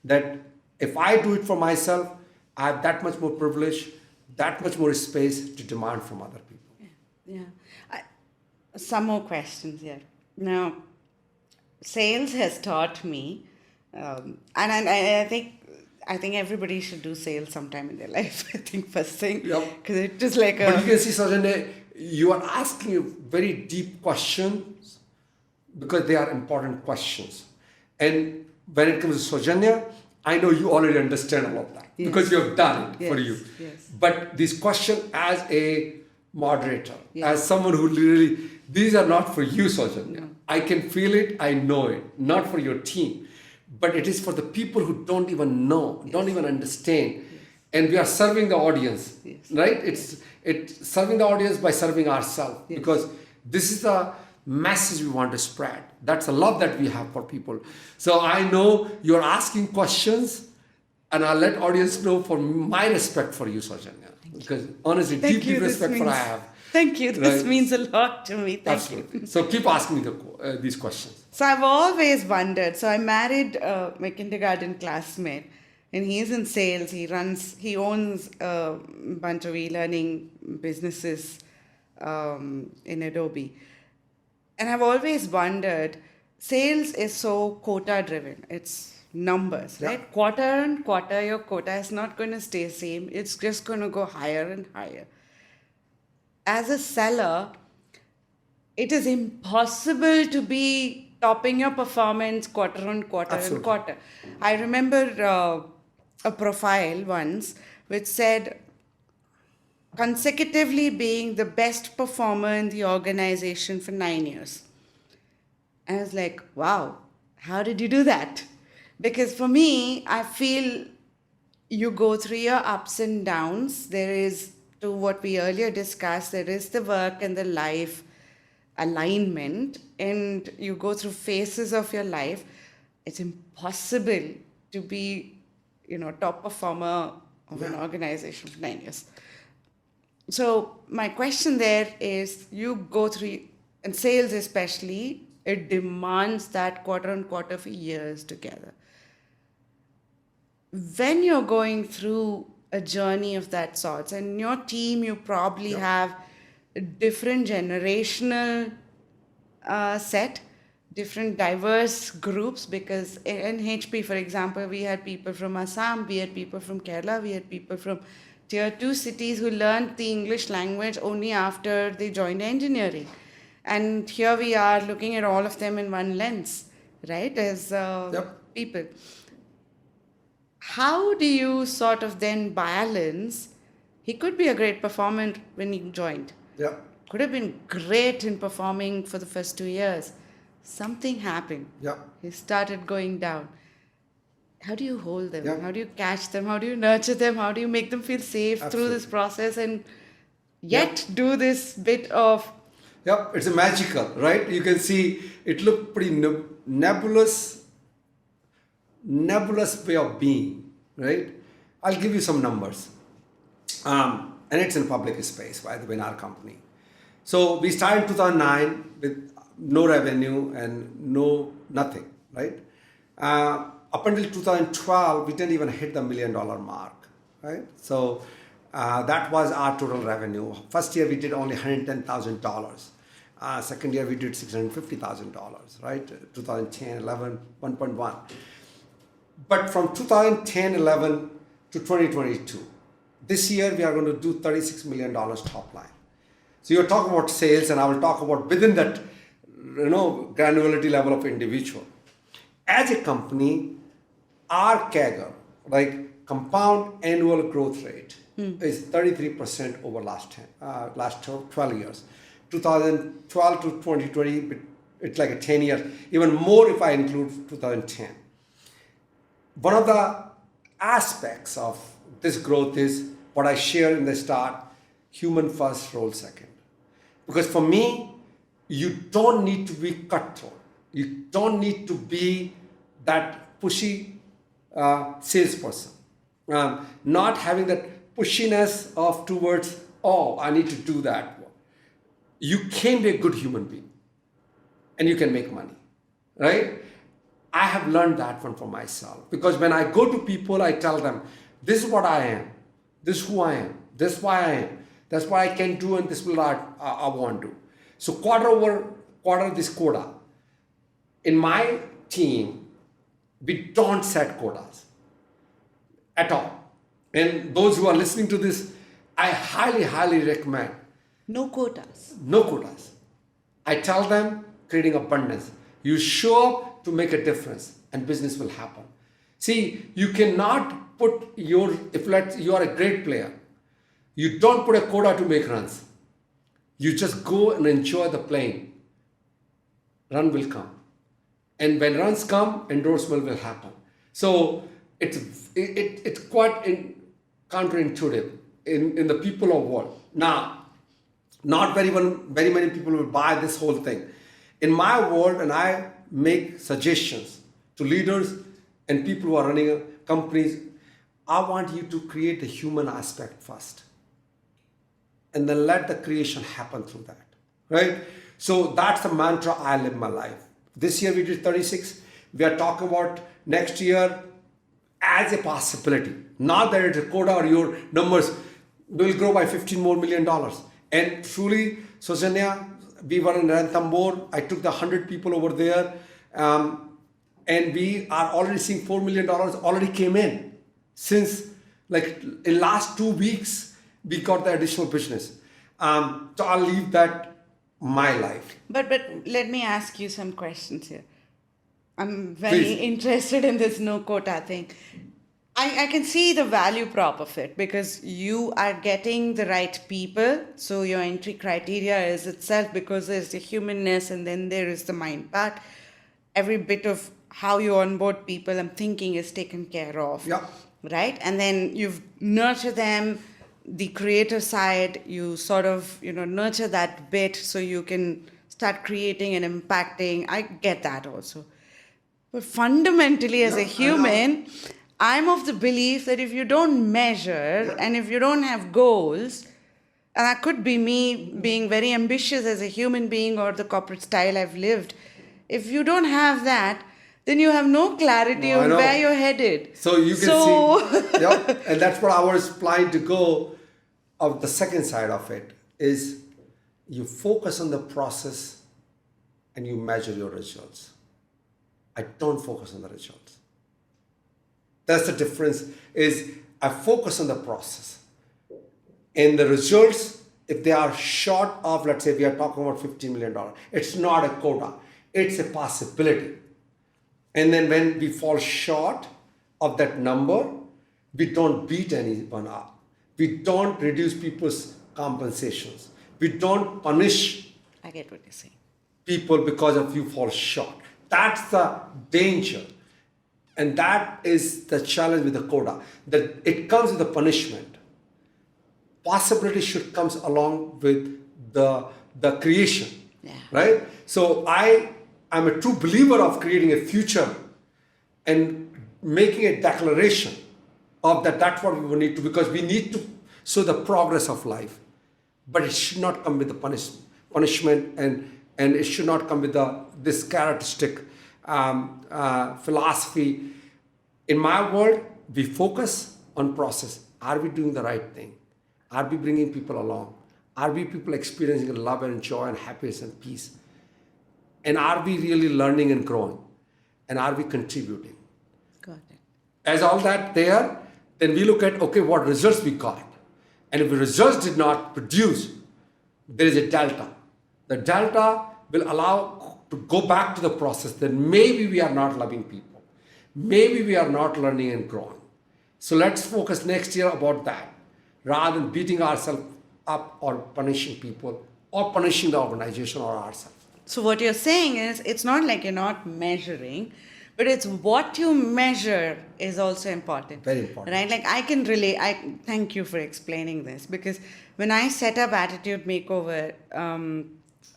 That if I do it for myself, I have that much more privilege, that much more space to demand from other people. Yeah. Some more questions here. Now, sales has taught me, and I think everybody should do sales sometime in their life. I think first thing, because it's just like But you can see, Sajane, you are asking very deep questions because they are important questions. And when it comes to Sojanya, I know you already understand all of that because you have done it for you. Yes. But this question as a moderator, Yes. as someone who really, these are not for you, Sojanya. No. I can feel it, I know it, not for your team. But it is for the people who don't even know, don't even understand. And we are serving the audience, right? It's serving the audience by serving ourselves because this is the message we want to spread. That's the love that we have for people. So I know you're asking questions and I'll let audience know for my respect for you, Sojanya. Because honestly, deep respect for I have. Thank you. This Right. means a lot to me. Thank Absolutely. you. So keep asking me these questions. So I've always wondered. So I married my kindergarten classmate, and he's in sales. He owns a bunch of e-learning businesses in Adobe. And I've always wondered, sales is so quota driven. It's numbers, right? Quarter and quarter, your quota is not going to stay same. It's just going to go higher and higher. As a seller, it is impossible to be topping your performance quarter on quarter and quarter. I remember a profile once which said consecutively being the best performer in the organization for 9 years. And I was like, wow, how did you do that? Because for me, I feel you go through your ups and downs. There is, to what we earlier discussed, there is the work and the life alignment, and you go through phases of your life. It's impossible to be, top performer of an organization for 9 years. So my question there is, you go through, and sales especially, it demands that quarter on quarter for years together. When you're going through a journey of that sort, and in your team, you probably have a different generational set, different diverse groups, because in HP, for example, we had people from Assam, we had people from Kerala, we had people from tier 2 cities who learned the English language only after they joined engineering. And here we are looking at all of them in one lens, right, as people. How do you sort of then balance? He could be a great performer when he joined. Yeah. Could have been great in performing for the first 2 years. Something happened. Yeah. He started going down. How do you hold them? Yeah. How do you catch them? How do you nurture them? How do you make them feel safe through this process and yet do this bit of... Yeah, it's a magical, right? You can see it looked pretty nebulous way of being, right? I'll give you some numbers. And it's in public space, by the way, in our company. So we started in 2009 with no revenue and nothing, right? Up until 2012, we didn't even hit the $1 million mark, right? So that was our total revenue. First year we did only $110,000. Second year we did $650,000, right? 2010, 11, 1.1. But from 2010, 11 to 2022, this year we are going to do $36 million top line. So you're talking about sales, and I will talk about within that, granularity level of individual. As a company, our CAGR, like compound annual growth rate, is 33% over last 12 years. 2012 to 2020, it's like a 10 years, even more if I include 2010. One of the aspects of this growth is what I shared in the start: human first, role second. Because for me, you don't need to be cutthroat. You don't need to be that pushy salesperson. Not having that pushiness of towards, oh, I need to do that. You can be a good human being and you can make money, right? I have learned that one for myself, because when I go to people, I tell them, this is what I am, this is who I am, this is why I am, that's why I can do, and this will I want to. So quarter over quarter, this quota. In my team, we don't set quotas at all. And those who are listening to this, I highly, highly recommend. No quotas. No quotas. I tell them, creating abundance. You show up to make a difference and business will happen. See, you cannot put if you are a great player, you don't put a quota to make runs. You just go and enjoy the playing. Run will come. And when runs come, endorsement will happen. So it's quite counterintuitive in the people of world. Now, not very many people will buy this whole thing. In my world, and I make suggestions to leaders and people who are running companies, I want you to create the human aspect first. And then let the creation happen through that, right? So that's the mantra I live my life. This year we did 36. We are talking about next year as a possibility. Not that it's a quota or your numbers will grow by $15 more million. And truly, Sosanya, we were in onboard. I took the 100 people over there. And we are already seeing $4 million already came in. Since like in last 2 weeks, we got the additional business. So I'll leave that my life. But let me ask you some questions here. I'm very Please. interested in this no quota thing. I can see the value prop of it, because you are getting the right people. So your entry criteria is itself, because there's the humanness and then there is the mind part. Every bit of how you onboard people, I'm thinking, is taken care of. Yeah. Right? And then you've nurtured them, the creator side, you sort of, nurture that bit so you can start creating and impacting. I get that also. But fundamentally, as a human, I'm of the belief that if you don't measure and if you don't have goals, and that could be me being very ambitious as a human being or the corporate style I've lived, if you don't have that, then you have no clarity on where you're headed. So you can see, yeah, and that's what I was planning to go of the second side of it, is you focus on the process and you measure your results. I don't focus on the results. That's the difference, is I focus on the process. And the results, if they are short of, let's say we are talking about $15 million, it's not a quota, it's a possibility. And then when we fall short of that number, we don't beat anyone up. We don't reduce people's compensations. We don't punish I get what you're saying. people because of you fall short. That's the danger. And that is the challenge with the quota, that it comes with a punishment. Possibility should come along with the creation, right? So I'm a true believer of creating a future and making a declaration of that. That's what we will need to, because we need to show the progress of life. But it should not come with the punishment, and it should not come with this characteristic philosophy. In my world, we focus on process. Are we doing the right thing? Are we bringing people along? Are we people experiencing love and joy and happiness and peace? And are we really learning and growing? And are we contributing? Got it. As all that there, then we look at, okay, what results we got. And if the results did not produce, there is a delta. The delta will allow to go back to the process. Then maybe we are not loving people. Maybe we are not learning and growing. So let's focus next year about that, rather than beating ourselves up or punishing people or punishing the organization or ourselves. So what you're saying is it's not like you're not measuring, but it's what you measure is also important. Very important. Right? Like I can relate. Thank you for explaining this, because when I set up Attitude Makeover,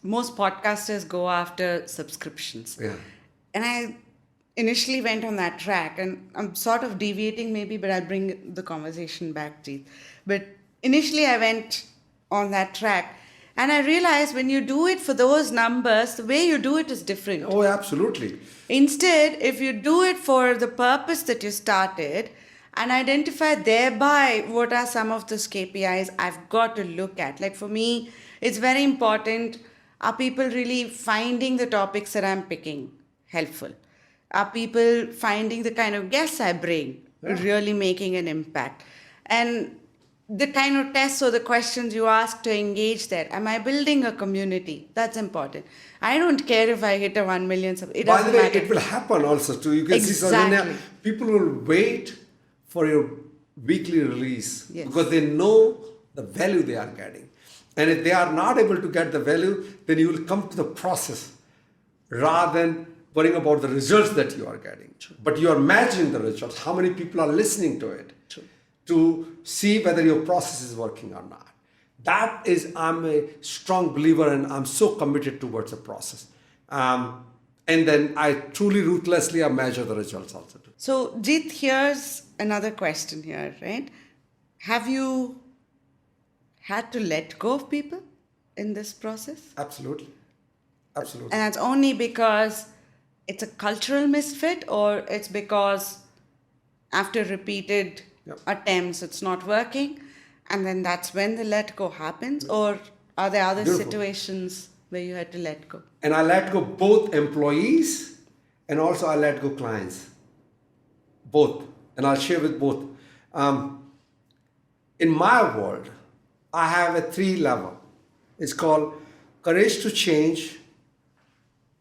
most podcasters go after subscriptions. Yeah. And I initially went on that track, and I'm sort of deviating maybe, but I'll bring the conversation back, Jeet. But initially I went on that track, and I realized when you do it for those numbers, the way you do it is different. Oh, absolutely. Instead, if you do it for the purpose that you started and identify thereby what are some of those KPIs I've got to look at. Like for me, it's very important. Are people really finding the topics that I'm picking helpful? Are people finding the kind of guests I bring really making an impact? And the kind of tests or the questions you ask to engage there. Am I building a community? That's important. I don't care if I hit a 1 million. It By doesn't the way, matter. it will happen also too. You can see Exactly. people will wait for your weekly release Yes. because they know the value they are getting. And if they are not able to get the value, then you will come to the process rather than worrying about the results that you are getting. True. But you are measuring the results, how many people are listening to it, True. to see whether your process is working or not. That is, I'm a strong believer, and I'm so committed towards the process. And then I truly ruthlessly I measure the results also too. So, Jeet, here's another question here, right? Have you had to let go of people in this process? Absolutely. Absolutely. And that's only because it's a cultural misfit, or it's because after repeated attempts it's not working, and then that's when the let go happens? Or are there other Beautiful. situations where you had to let go? And I let go both employees and also I let go clients. Both. And I'll share with both. In my world, I have a 3 level. It's called courage to change,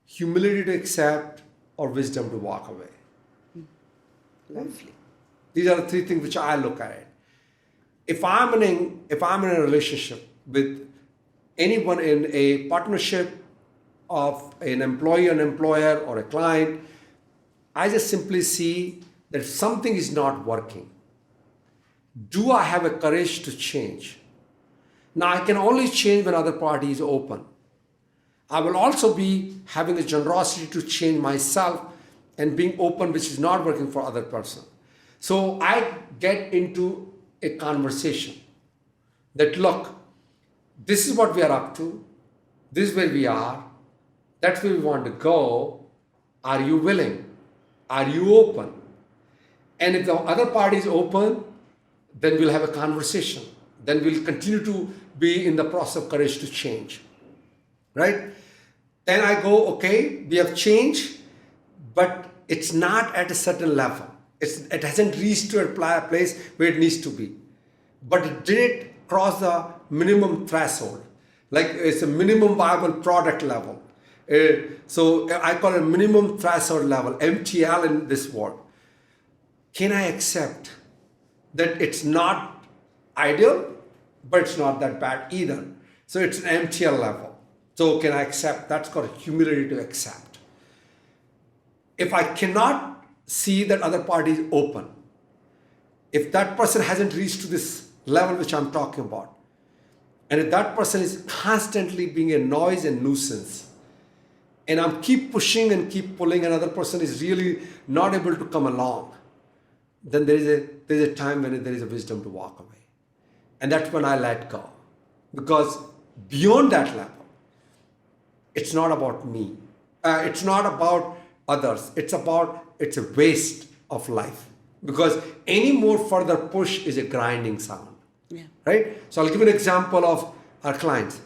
humility to accept, or wisdom to walk away. Lovely. These are the 3 things which I look at. If I'm in a relationship with anyone, in a partnership of an employee, an employer, or a client, I just simply see that something is not working. Do I have a courage to change? Now, I can only change when other party is open. I will also be having a generosity to change myself and being open, which is not working for other person. So I get into a conversation that, look, this is what we are up to. This is where we are. That's where we want to go. Are you willing? Are you open? And if the other party is open, then we'll have a conversation. Then we'll continue to be in the process of courage to change. Right? Then I go, okay, we have changed, but it's not at a certain level. It hasn't reached to a place where it needs to be. But it did cross the minimum threshold. Like it's a minimum viable product level. So I call it minimum threshold level, MTL in this word. Can I accept that it's not ideal, but it's not that bad either? So it's an MTL level. So can I accept? That's called humility to accept. If I cannot see that other party is open, if that person hasn't reached to this level which I'm talking about, and if that person is constantly being a noise and nuisance, and I'm keep pushing and keep pulling, another person is really not able to come along, then there is a time when there is a wisdom to walk away. And that's when I let go. Because beyond that level, it's not about me. It's not about others. It's a waste of life. Because any more further push is a grinding sound. Yeah. Right? So I'll give you an example of our clients.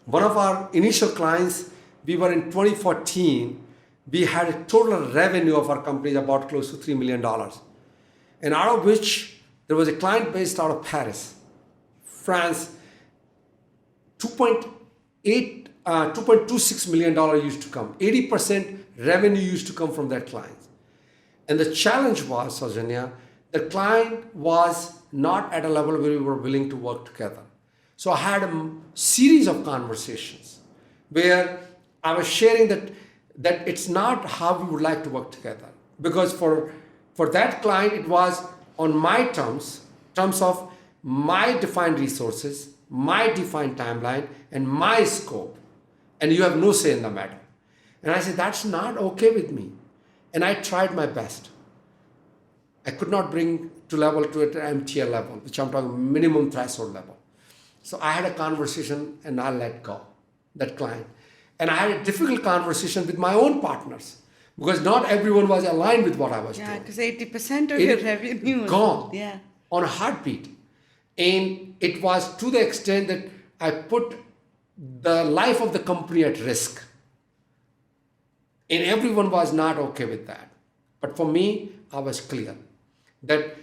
One of our initial clients, we were in 2014, we had a total revenue of our company about close to $3 million. And out of which there was a client based out of Paris, France, 2.26 million dollar used to come. 80% revenue used to come from that client. And the challenge was, Saujanya, the client was not at a level where we were willing to work together. So I had a series of conversations where I was sharing that it's not how we would like to work together. Because for that client, it was on my terms of my defined resources, my defined timeline, and my scope. And you have no say in the matter. And I said, that's not okay with me. And I tried my best. I could not bring to an MTL level, which I'm talking minimum threshold level. So I had a conversation and I let go that client. And I had a difficult conversation with my own partners because not everyone was aligned with what I was doing. Yeah, because 80% of your revenue is gone on a heartbeat. And it was to the extent that I put the life of the company at risk. And everyone was not okay with that. But for me, I was clear that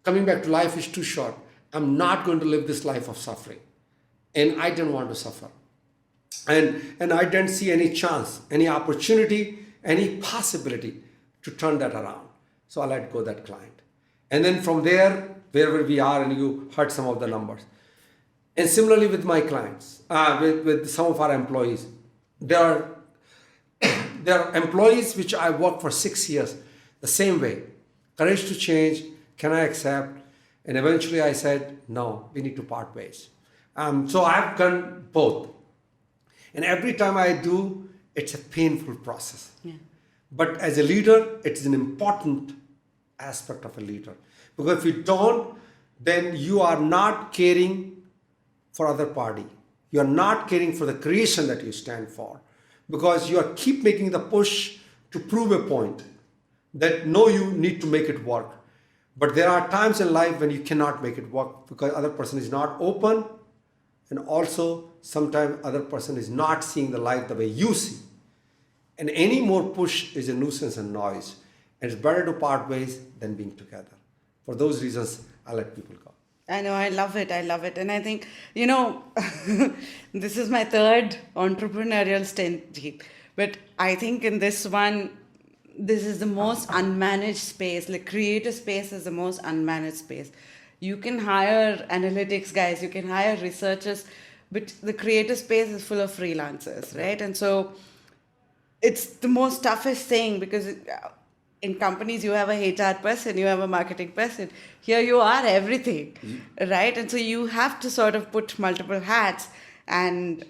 coming back to life is too short. I'm not going to live this life of suffering. And I didn't want to suffer. And I didn't see any chance, any opportunity, any possibility to turn that around. So I let go that client. And then from there, wherever we are, and you heard some of the numbers. And similarly with my clients, with some of our employees, there are employees which I worked for 6 years, the same way. Courage to change, can I accept? And eventually I said, no, we need to part ways. So I've done both. And every time I do, it's a painful process. Yeah. But as a leader, it's an important aspect of a leader. Because if you don't, then you are not caring for other party. You are not caring for the creation that you stand for. Because you are keep making the push to prove a point that no, you need to make it work. But there are times in life when you cannot make it work because other person is not open, and also sometimes other person is not seeing the light the way you see. And any more push is a nuisance and noise. And it's better to part ways than being together. For those reasons, I let people go. I know, I love it. And I think, this is my third entrepreneurial stint, Jeet. But I think in this one, this is the most unmanaged space. Like creative space is the most unmanaged space. You can hire analytics guys, you can hire researchers, but the creative space is full of freelancers, right? And so it's the most toughest thing because in companies, you have a HR person, you have a marketing person. Here you are everything, right? And so you have to sort of put multiple hats and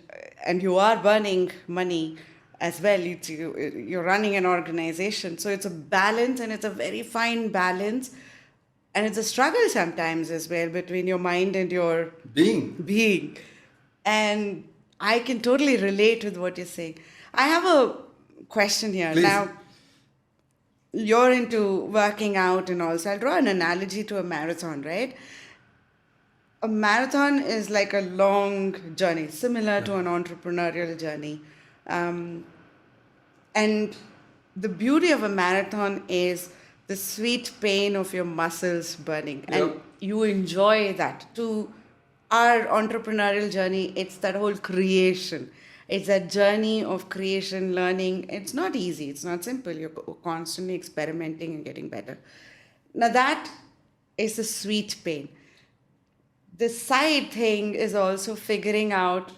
you are burning money as well. You're running an organization. So it's a balance and it's a very fine balance. And it's a struggle sometimes as well between your mind and your being. And I can totally relate with what you're saying. I have a question here. Please. Now, you're into working out and all. So I'll draw an analogy to a marathon, right? A marathon is like a long journey, similar to an entrepreneurial journey. And the beauty of a marathon is the sweet pain of your muscles burning. And you enjoy that. To our entrepreneurial journey, it's that whole creation. It's that journey of creation, learning. It's not easy. It's not simple. You're constantly experimenting and getting better. Now that is the sweet pain. The side thing is also figuring out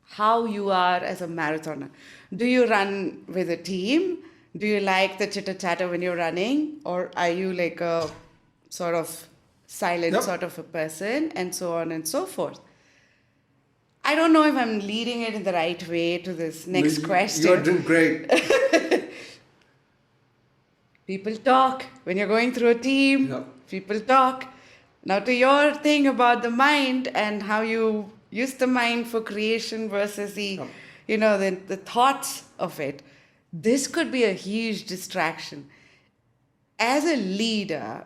how you are as a marathoner. Do you run with a team? Do you like the chitter-chatter when you're running? Or are you like a sort of silent sort of a person? And so on and so forth. I don't know if I'm leading it in the right way to this next question. You're doing great. People talk. When you're going through a team, people talk. Now, to your thing about the mind and how you use the mind for creation versus the, Yeah. the thoughts of it, this could be a huge distraction. As a leader,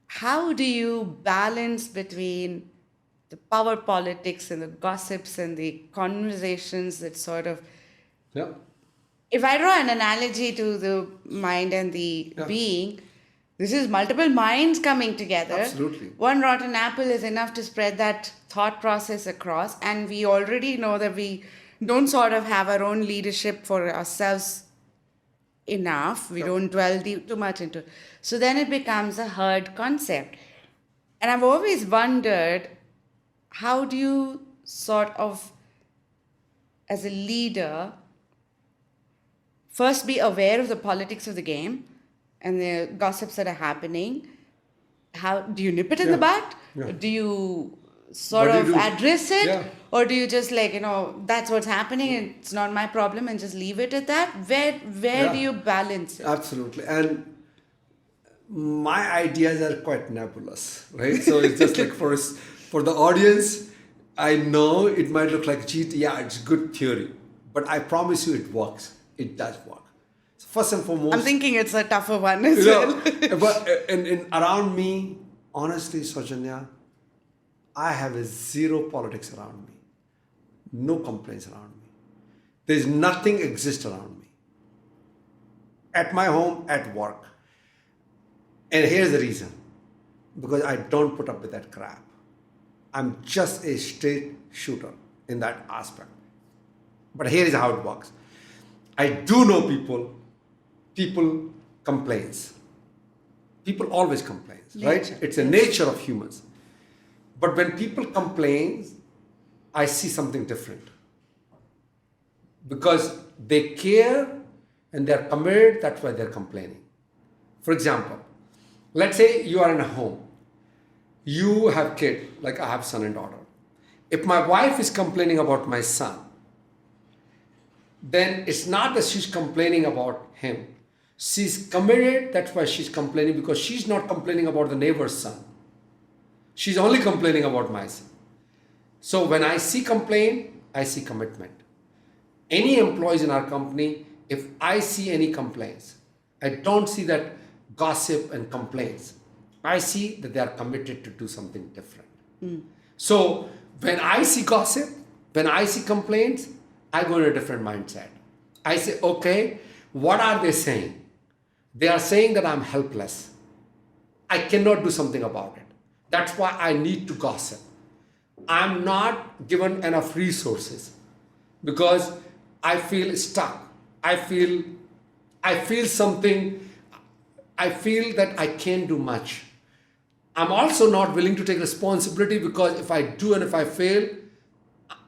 how do you balance between the power politics and the gossips and the conversations that sort of, Yeah. if I draw an analogy to the mind and the Yeah. being, this is multiple minds coming together. Absolutely. One rotten apple is enough to spread that thought process across, and we already know that we don't sort of have our own leadership for ourselves enough. We Yeah. don't dwell too much into it. So then it becomes a herd concept. And I've always wondered, how do you sort of, as a leader, first be aware of the politics of the game and the gossips that are happening? How do you nip it in the Yeah. bud? Yeah. Do you sort What do of you do? address it? Yeah. Or do you just that's what's happening and it's not my problem and just leave it at that? Where do Yeah. you balance it? Absolutely. And my ideas are quite nebulous, right? So it's just like for the audience, I know it might look like cheat. Yeah, it's good theory, but I promise you, it works. It does work. So first and foremost, I'm thinking it's a tougher one as you well. know, but in around me, honestly, Saujanya, I have a zero politics around me. No complaints around me. There's nothing exists around me. At my home, at work. And here's the reason. Because I don't put up with that crap. I'm just a straight shooter in that aspect. But here is how it works. I do know people complains. People always complains, right? Nature. It's a nature of humans. But when people complain, I see something different. Because they care and they're committed, that's why they're complaining. For example, let's say you are in a home. You have kid, like I have son and daughter. If my wife is complaining about my son, then it's not that she's complaining about him. She's committed, that's why she's complaining, because she's not complaining about the neighbor's son. She's only complaining about my son. So when I see complaint, I see commitment. Any employees in our company, if I see any complaints, I don't see that gossip and complaints. I see that they are committed to do something different. So when I see gossip, when I see complaints, I go in a different mindset. I say, okay, what are they saying? They are saying that I'm helpless. I cannot do something about it. That's why I need to gossip. I'm not given enough resources because I feel stuck. I feel something. I feel that I can't do much. I'm also not willing to take responsibility because if I do and if I fail,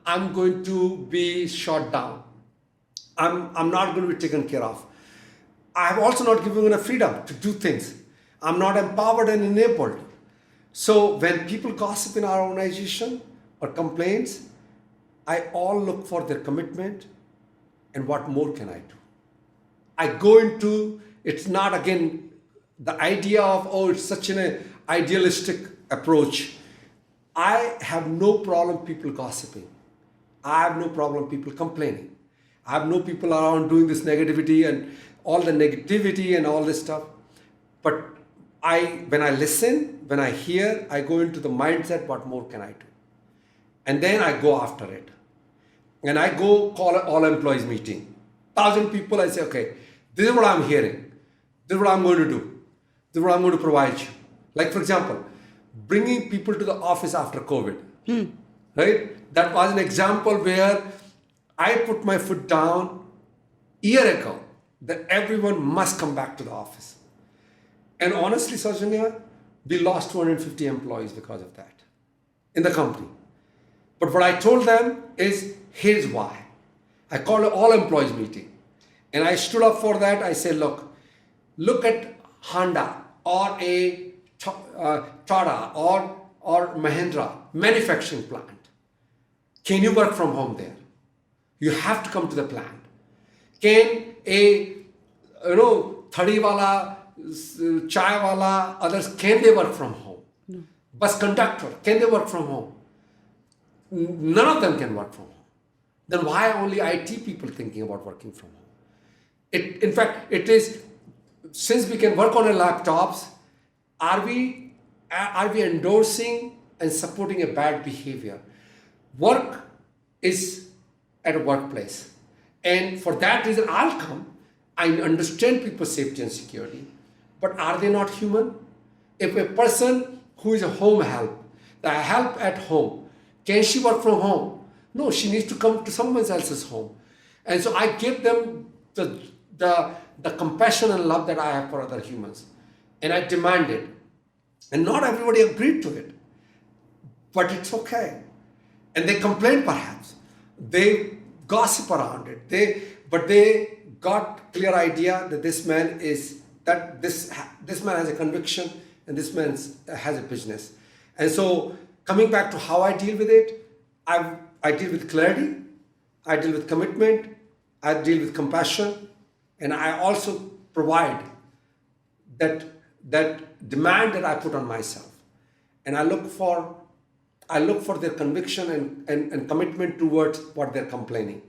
I'm going to be shot down. I'm not going to be taken care of. I have also not given enough freedom to do things. I'm not empowered and enabled. So when people gossip in our organization or complaints, I all look for their commitment and what more can I do. I go into, it's not again the idea of, oh, it's such an idealistic approach. I have no problem people gossiping. I have no problem people complaining. I have no people around doing this negativity and all the negativity and all this stuff. But when I listen, when I hear, I go into the mindset, what more can I do? And then I go after it. And I go call an all employees meeting. 1,000 people, I say, okay, this is what I'm hearing. This is what I'm going to do. This is what I'm going to provide you. Like, for example, bringing people to the office after COVID. Right? That was an example where I put my foot down a year ago that everyone must come back to the office. And honestly, Saujanya, we lost 250 employees because of that in the company. But what I told them is, here's why. I called an all employees meeting. And I stood up for that. I said, look at Honda or a Tata or Mahindra manufacturing plant. Can you work from home there? You have to come to the plant. Can a 30 wala chai wala, others, can they work from home? Bus conductor, can they work from home? None of them can work from home. Then why only IT people thinking about working from home? In fact, it is, since we can work on our laptops, are we endorsing and supporting a bad behavior? Work is at a workplace. And for that reason, I'll come. I understand people's safety and security, but are they not human? If a person who is a home help, the help at home, can she work from home? No, she needs to come to someone else's home. And so I give them the compassion and love that I have for other humans. And I demand it. And not everybody agreed to it. But it's okay. And they complain perhaps. They gossip around it. But they got clear idea that this man has a conviction and this man has a business. And so coming back to how I deal with it, I deal with clarity, I deal with commitment, I deal with compassion, and I also provide that demand that I put on myself. And I look for their conviction and commitment towards what they're complaining.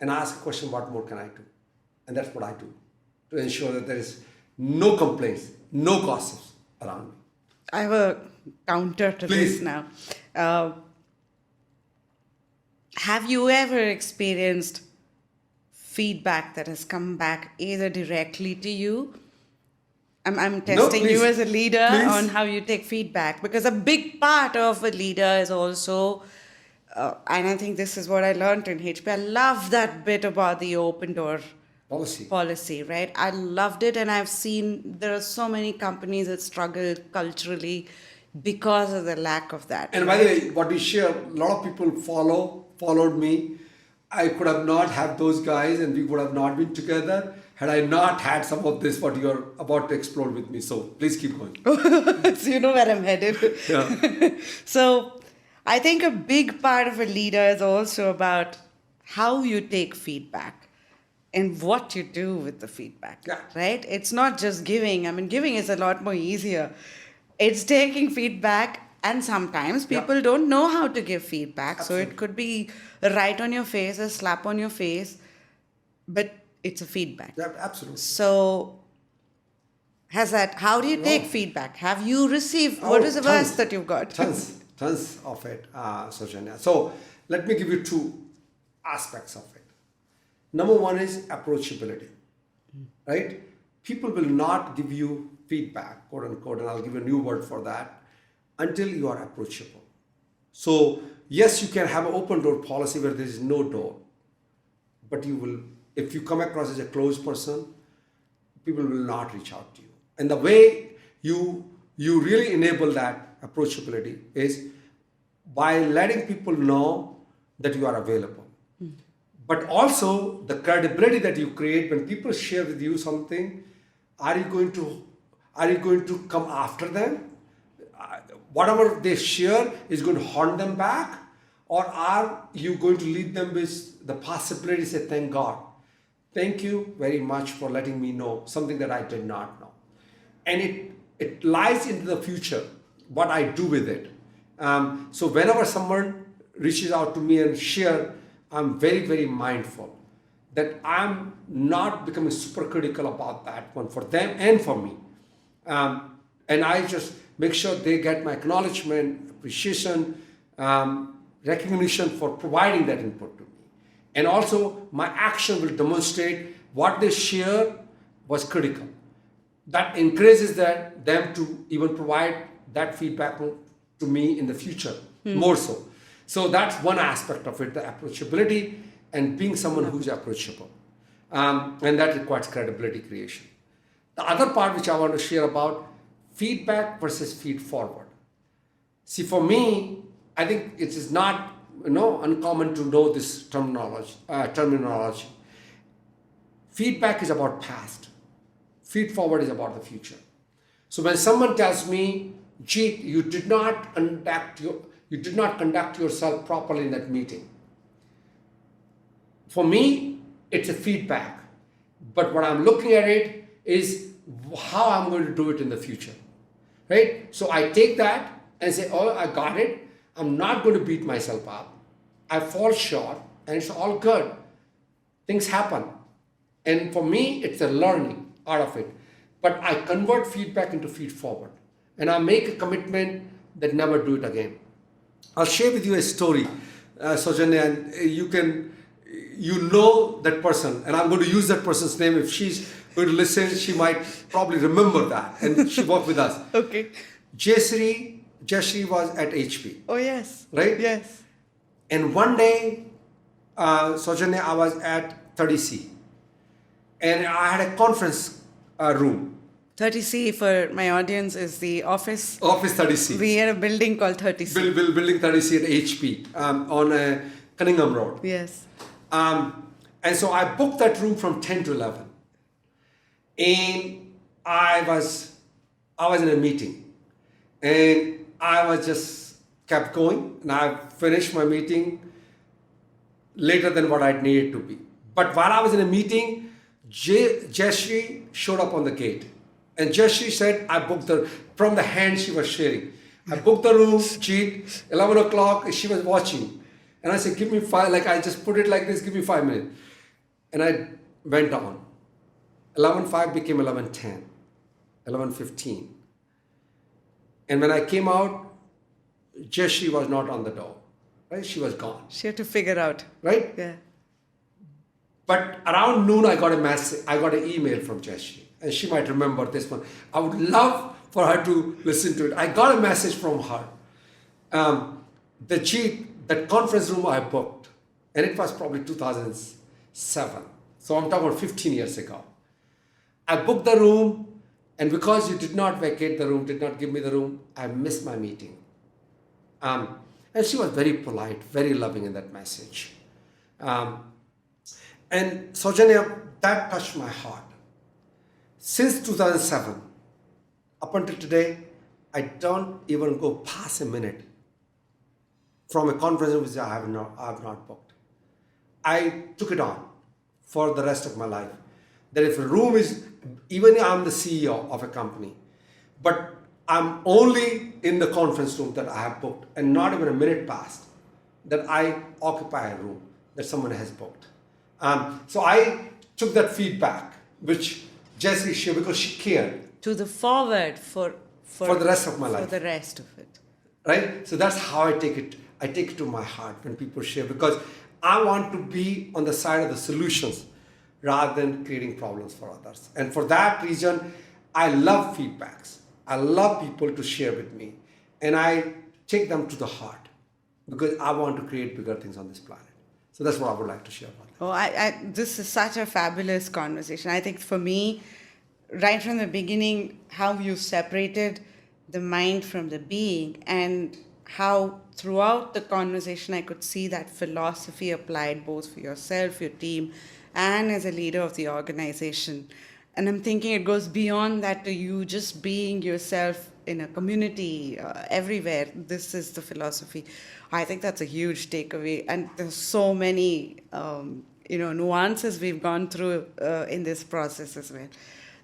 And I ask a question, what more can I do? And that's what I do to ensure that there is no complaints, no gossips around me. I have a counter to Please. this now. Have you ever experienced feedback that has come back either directly to you? I'm testing you please. as a leader Please. on how you take feedback, because a big part of a leader is also, and I think this is what I learned in HP. I love that bit about the open door policy, right? I loved it, and I've seen there are so many companies that struggle culturally because of the lack of that. And by the way, what we share, a lot of people followed me. I could have not had those guys and we would have not been together had I not had some of this, what you're about to explore with me. So please keep going. So you know where I'm headed. Yeah. So I think a big part of a leader is also about how you take feedback and what you do with the feedback, Yeah. right? It's not just giving. I mean, giving is a lot more easier. It's taking feedback, and sometimes people don't know how to give feedback. Absolutely. So it could be a right on your face, a slap on your face, but it's a feedback. Yeah, absolutely. So how do you take feedback? Have you received, what is the tons. worst that you've got? Tons of it, Sojanya. So let me give you two aspects of it. Number one is approachability, right? People will not give you feedback, quote unquote, and I'll give you a new word for that, until you are approachable. So yes, you can have an open door policy where there is no door, but if you come across as a closed person, people will not reach out to you. And the way you really enable that approachability is by letting people know that you are available. But also the credibility that you create when people share with you something. Are you going to come after them? Whatever they share is going to haunt them back, or are you going to lead them with the possibility to say, thank God, thank you very much for letting me know something that I did not know. And it lies into the future, what I do with it. So whenever someone reaches out to me and share, I'm very, very mindful that I'm not becoming super critical about that one for them and for me. And I just make sure they get my acknowledgement, appreciation, recognition for providing that input to me. And also my action will demonstrate what they share was critical. That encourages them to even provide that feedback to me in the future, more so. So that's one aspect of it, the approachability and being someone who's approachable. And that requires credibility creation. The other part which I want to share about feedback versus feed forward. See, for me, I think it is not uncommon to know this terminology. Feedback is about past. Feed forward is about the future. So when someone tells me, Jeet, you did not conduct yourself properly in that meeting. For me, it's a feedback. But what I'm looking at it is how I'm going to do it in the future, right? So I take that and say, oh, I got it. I'm not going to beat myself up. I fall short and it's all good. Things happen. And for me, it's a learning out of it. But I convert feedback into feed forward. And I make a commitment that never do it again. I'll share with you a story, Sojanya, and you know that person, and I'm going to use that person's name. If she's going to listen, she might probably remember that, and she worked with us. Okay. Jayashree was at HP. Oh, yes. Right? Yes. And one day, Sojanya, I was at 30C, and I had a conference room. 30C, for my audience, is the office. Office 30C. We had a building called 30C. Building 30C at HP on Cunningham Road. Yes. And so I booked that room from 10 to 11. And I was in a meeting. And I was just kept going. And I finished my meeting later than what I needed to be. But while I was in a meeting, Jayashree showed up on the gate. And Jayashree said, I booked from the hand she was sharing. I booked the room, Jeet, 11 o'clock, she was watching. And I said, give me 5, like I just put it like this, give me 5 minutes. And I went on. 11:05 became 11:10, 11:15. And when I came out, Jayashree was not on the door, right? She was gone. She had to figure out. Right? Yeah. But around noon, I got a message, I got an email from Jayashree. And she might remember this one. I would love for her to listen to it. I got a message from her. That conference room I booked, and it was probably 2007. So I'm talking about 15 years ago. I booked the room, and because you did not vacate the room, did not give me the room, I missed my meeting. And she was very polite, very loving in that message. And Sojanya, that touched my heart. Since 2007, up until today, I don't even go past a minute from a conference which I have not booked. I took it on for the rest of my life. That if a room is, even if I'm the CEO of a company, but I'm only in the conference room that I have booked, and not even a minute passed that I occupy a room that someone has booked. So I took that feedback, which Jayashree shared, because she cared. To the forward for the rest of my life. For the rest of it. Right? So that's how I take it. I take it to my heart when people share, because I want to be on the side of the solutions rather than creating problems for others. And for that reason, I love feedbacks. I love people to share with me. And I take them to the heart because I want to create bigger things on this planet. So that's what I would like to share about that. Oh, this is such a fabulous conversation. I think for me, right from the beginning, how you separated the mind from the being, and how throughout the conversation I could see that philosophy applied both for yourself, your team, and as a leader of the organization. And I'm thinking it goes beyond that to you just being yourself in a community, everywhere. This is the philosophy. I think that's a huge takeaway. And there's so many, nuances we've gone through in this process as well.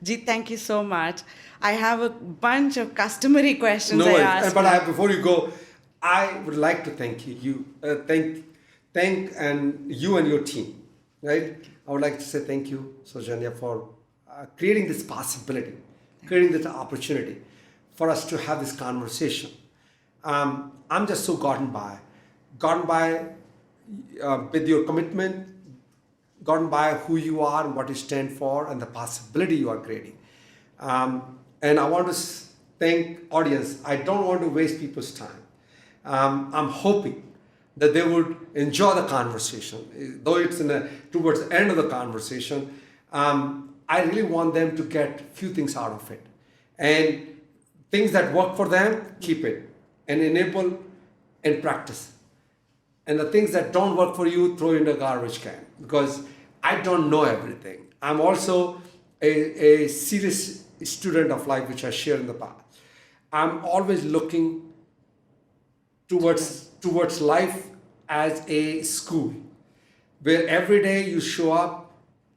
Jeet, thank you so much. I have a bunch of customary questions no I worries. asked. But before you go, I would like to thank you. Thank and you and your team, right? I would like to say thank you, Sojanya, for creating this possibility, creating this opportunity for us to have this conversation. I'm just so gotten by with your commitment, gotten by who you are and what you stand for and the possibility you are creating. And I want to thank audience. I don't want to waste people's time. I'm hoping that they would enjoy the conversation, though it's towards the end of the conversation. I really want them to get few things out of it, and things that work for them, keep it and enable and practice. And the things that don't work for you, throw in the garbage can, because I don't know everything. I'm also a serious student of life, which I shared in the past. I'm always looking towards life as a school, where every day you show up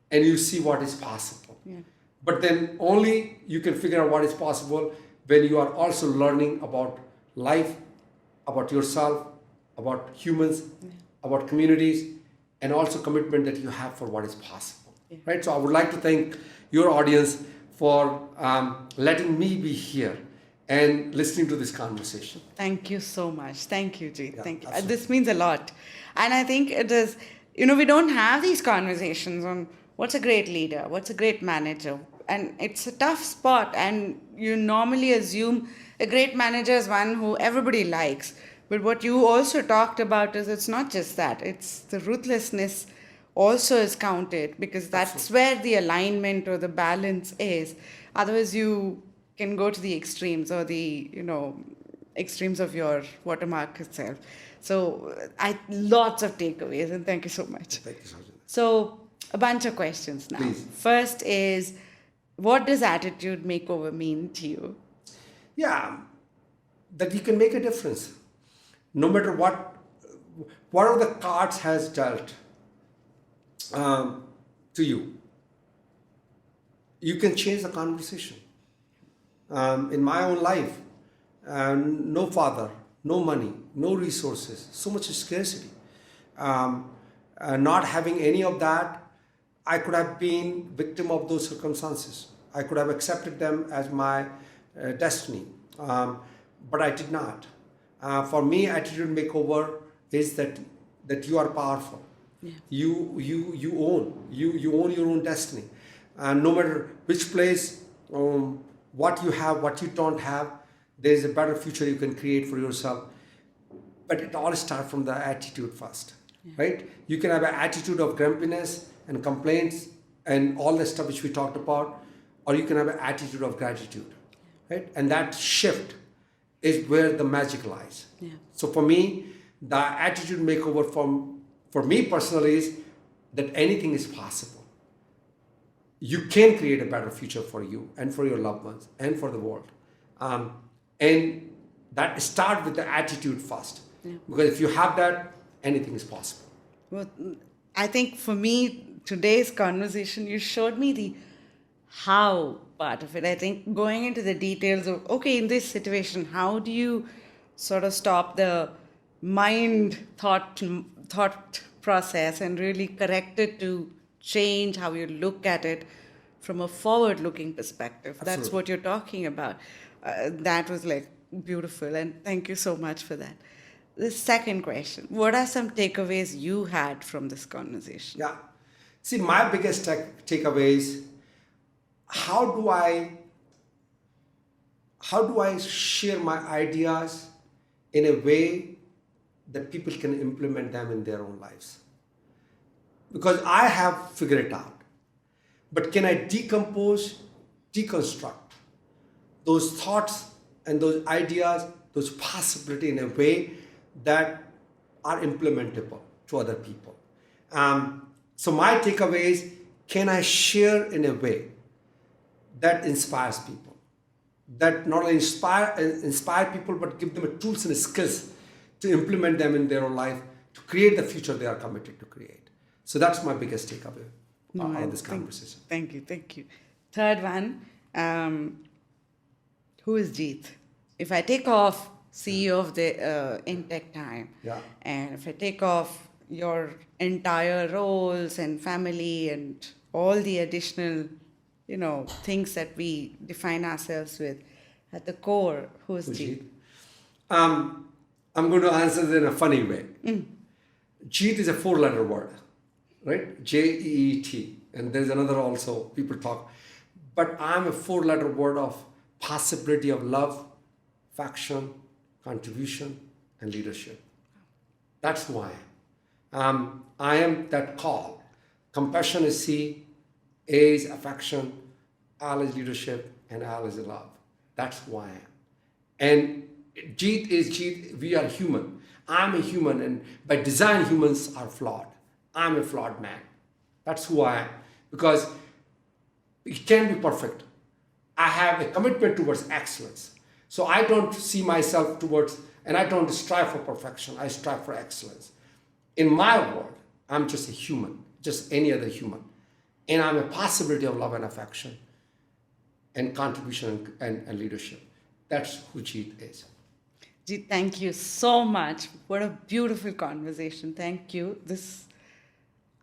and you see what is possible. Yeah. But then only you can figure out what is possible when you are also learning about life, about yourself, about humans, about communities, and also commitment that you have for what is possible. Right? So I would like to thank your audience for letting me be here and listening to this conversation. Thank you so much. Thank you, Jeet. Yeah, Thank you. absolutely. This means a lot. And I think it is, we don't have these conversations on what's a great leader, what's a great manager. And it's a tough spot. And you normally assume a great manager is one who everybody likes. But what you also talked about is it's not just that, it's the ruthlessness also is counted, because that's where the alignment or the balance is. Otherwise, you can go to the extremes, or the extremes of your watermark itself. So I lots of takeaways, and thank you so much. Thank you, Sarojini. So a bunch of questions now. Please. First is, what does attitude makeover mean to you? Yeah, that you can make a difference. No matter what are the cards has dealt to you, you can change the conversation. In my own life, no father, no money, no resources, so much scarcity. Not having any of that, I could have been victim of those circumstances. I could have accepted them as my destiny, but I did not. For me, attitude makeover is that you are powerful. Yeah. You own your own destiny, and no matter which place, what you have, what you don't have, there is a better future you can create for yourself. But it all starts from the attitude first, right? You can have an attitude of grumpiness and complaints and all the stuff which we talked about, or you can have an attitude of gratitude, right? And that shift is where the magic lies. Yeah. So for me, the attitude makeover for me personally is that anything is possible. You can create a better future for you and for your loved ones and for the world. And that start with the attitude first. Yeah. Because if you have that, anything is possible. Well, I think for me, today's conversation, you showed me the how part of it. I think going into the details of, okay, in this situation, how do you sort of stop the mind thought process and really correct it to change how you look at it from a forward-looking perspective. That's Absolutely. what you're talking about. That was like beautiful, and thank you so much for that. The second question: what are some takeaways you had from this conversation? Yeah. See, my biggest takeaway is how do I share my ideas in a way that people can implement them in their own lives? Because I have figured it out. But can I deconstruct those thoughts and those ideas, those possibilities in a way that are implementable to other people? So my takeaway is, can I share in a way that inspires people? That not only inspire people, but give them tools and skills to implement them in their own life, to create the future they are committed to create. So that's my biggest takeaway out of this conversation. Thank you. Third one, who is Jeet? If I take off CEO of the In Tech Time, Yeah. and if I take off your entire roles and family and all the additional, things that we define ourselves with, at the core, who is Jeet? I'm going to answer this in a funny way. Jeet is a 4-letter word, right? Jeet. And there's another also, people talk. But I'm a 4-letter word of possibility of love, affection, contribution, and leadership. That's who I am. I am that call. Compassion is C, A is affection, L is leadership, and L is love. That's who I am. And Jeet is Jeet. We are human. I'm a human, and by design, humans are flawed. I'm a flawed man. That's who I am. Because it can be perfect. I have a commitment towards excellence. So I don't see myself towards, and I don't strive for perfection. I strive for excellence. In my world, I'm just a human, just any other human. And I'm a possibility of love and affection. and contribution and leadership. That's who Jeet is. Jeet, thank you so much. What a beautiful conversation. Thank you.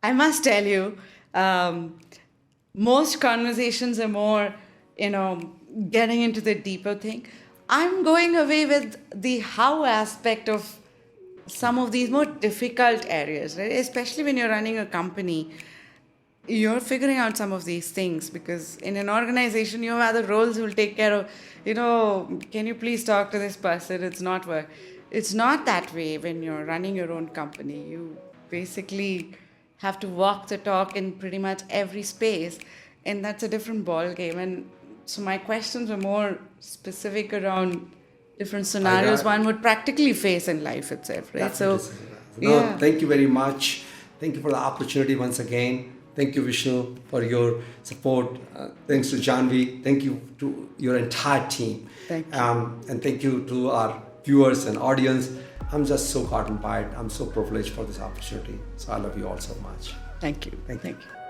I must tell you, most conversations are more, getting into the deeper thing. I'm going away with the how aspect of some of these more difficult areas, right? Especially when you're running a company, you're figuring out some of these things because in an organization you have other roles who will take care of, can you please talk to this person? It's not work. It's not that way when you're running your own company. You basically have to walk the talk in pretty much every space, and that's a different ball game. And so my questions were more specific around different scenarios one would practically face in life itself, right? So, no, thank you very much. Thank you for the opportunity once again. Thank you, Vishnu, for your support. Thanks to Janvi. Thank you to your entire team. Thank you. And thank you to our viewers and audience. I'm just so heartened by it. I'm so privileged for this opportunity. So I love you all so much. Thank you. Thank you. Thank you.